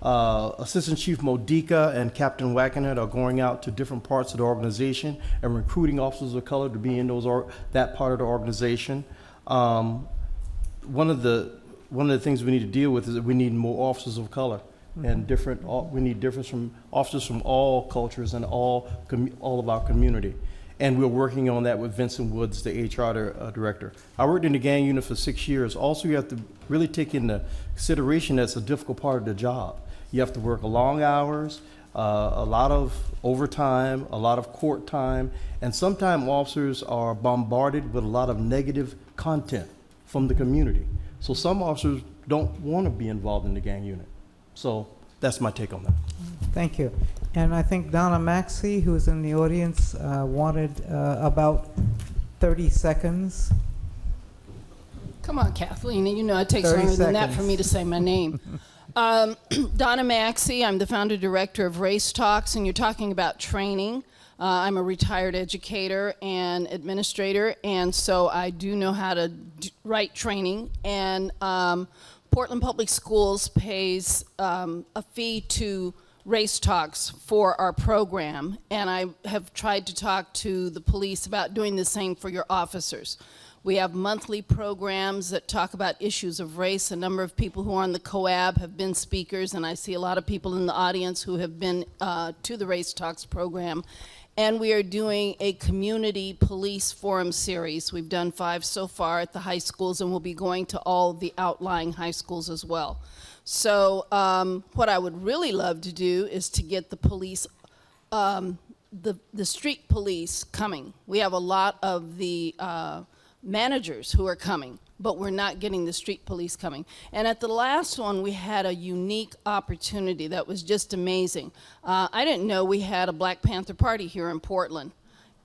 Assistant Chief Modica and Captain Wackenhead are going out to different parts of the organization and recruiting officers of color to be in that part of the organization. One of the things we need to deal with is that we need more officers of color, and we need difference from officers from all cultures and all of our community. And we're working on that with Vincent Woods, the HR director. I worked in the gang unit for 6 years. Also, you have to really take into consideration that's a difficult part of the job. You have to work long hours, a lot of overtime, a lot of court time, and sometimes officers are bombarded with a lot of negative content from the community. So some officers don't want to be involved in the gang unit. So that's my take on that. Thank you. And I think Donna Maxey, who's in the audience, wanted about 30 seconds. Come on, Kathleen. You know it takes longer than that for me to say my name. Donna Maxey, I'm the founder director of Race Talks, and you're talking about training. I'm a retired educator and administrator, and so I do know how to write training. And Portland Public Schools pays a fee to Race Talks for our program, and I have tried to talk to the police about doing the same for your officers. We have monthly programs that talk about issues of race. A number of people who are on the COAB have been speakers, and I see a lot of people in the audience who have been to the Race Talks program. And we are doing a community police forum series. We've done 5 so far at the high schools, and we'll be going to all the outlying high schools as well. So what I would really love to do is to get the police, the street police coming. We have a lot of the managers who are coming, but we're not getting the street police coming. And at the last one, we had a unique opportunity that was just amazing. I didn't know we had a Black Panther Party here in Portland.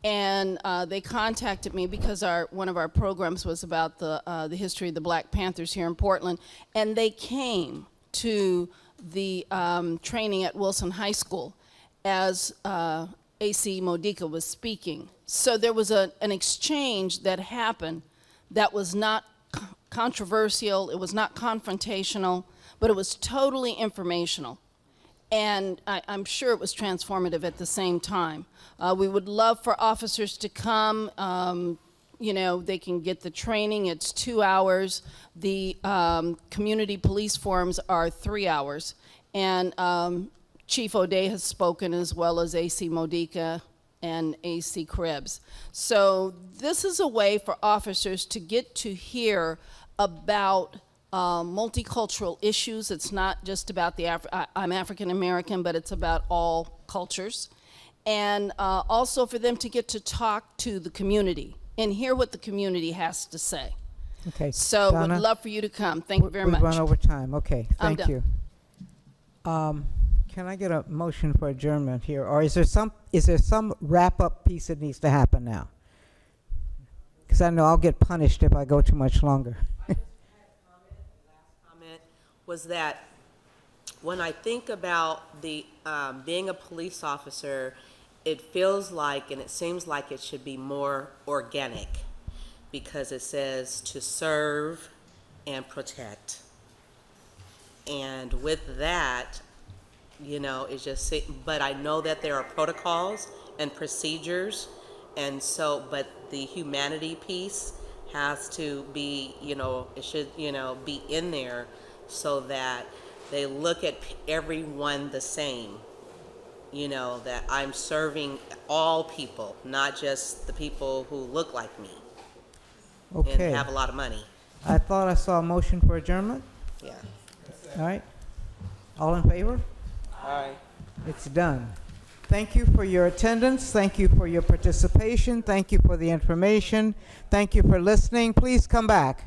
And they contacted me because one of our programs was about the history of the Black Panthers here in Portland. And they came to the training at Wilson High School as AC Modica was speaking. So there was an exchange that happened that was not controversial, it was not confrontational, but it was totally informational. And I'm sure it was transformative at the same time. We would love for officers to come. You know, they can get the training. It's 2 hours. The community police forums are 3 hours. And Chief O'Day has spoken, as well as AC Modica and AC Krebs. So this is a way for officers to get to hear about multicultural issues. It's not just about I'm African American, but it's about all cultures. And also for them to get to talk to the community and hear what the community has to say. Okay. So Donna, would love for you to come. Thank you very much. We've run over time. Okay, I'm thank you. Can I get a motion for adjournment here? Or is there some wrap-up piece that needs to happen now? Because I know I'll get punished if I go too much longer. Comment was that when I think about the being a police officer, it feels like and it seems like it should be more organic, because it says to serve and protect. And with that, you know, it's just, but I know that there are protocols and procedures, and so, but the humanity piece has to be, you know, it should, you know, be in there so that they look at everyone the same. You know, that I'm serving all people, not just the people who look like me Okay. and have a lot of money. I thought I saw a motion for adjournment. Yeah. All right. All in favor? Aye. It's done. Thank you for your attendance. Thank you for your participation. Thank you for the information. Thank you for listening. Please come back.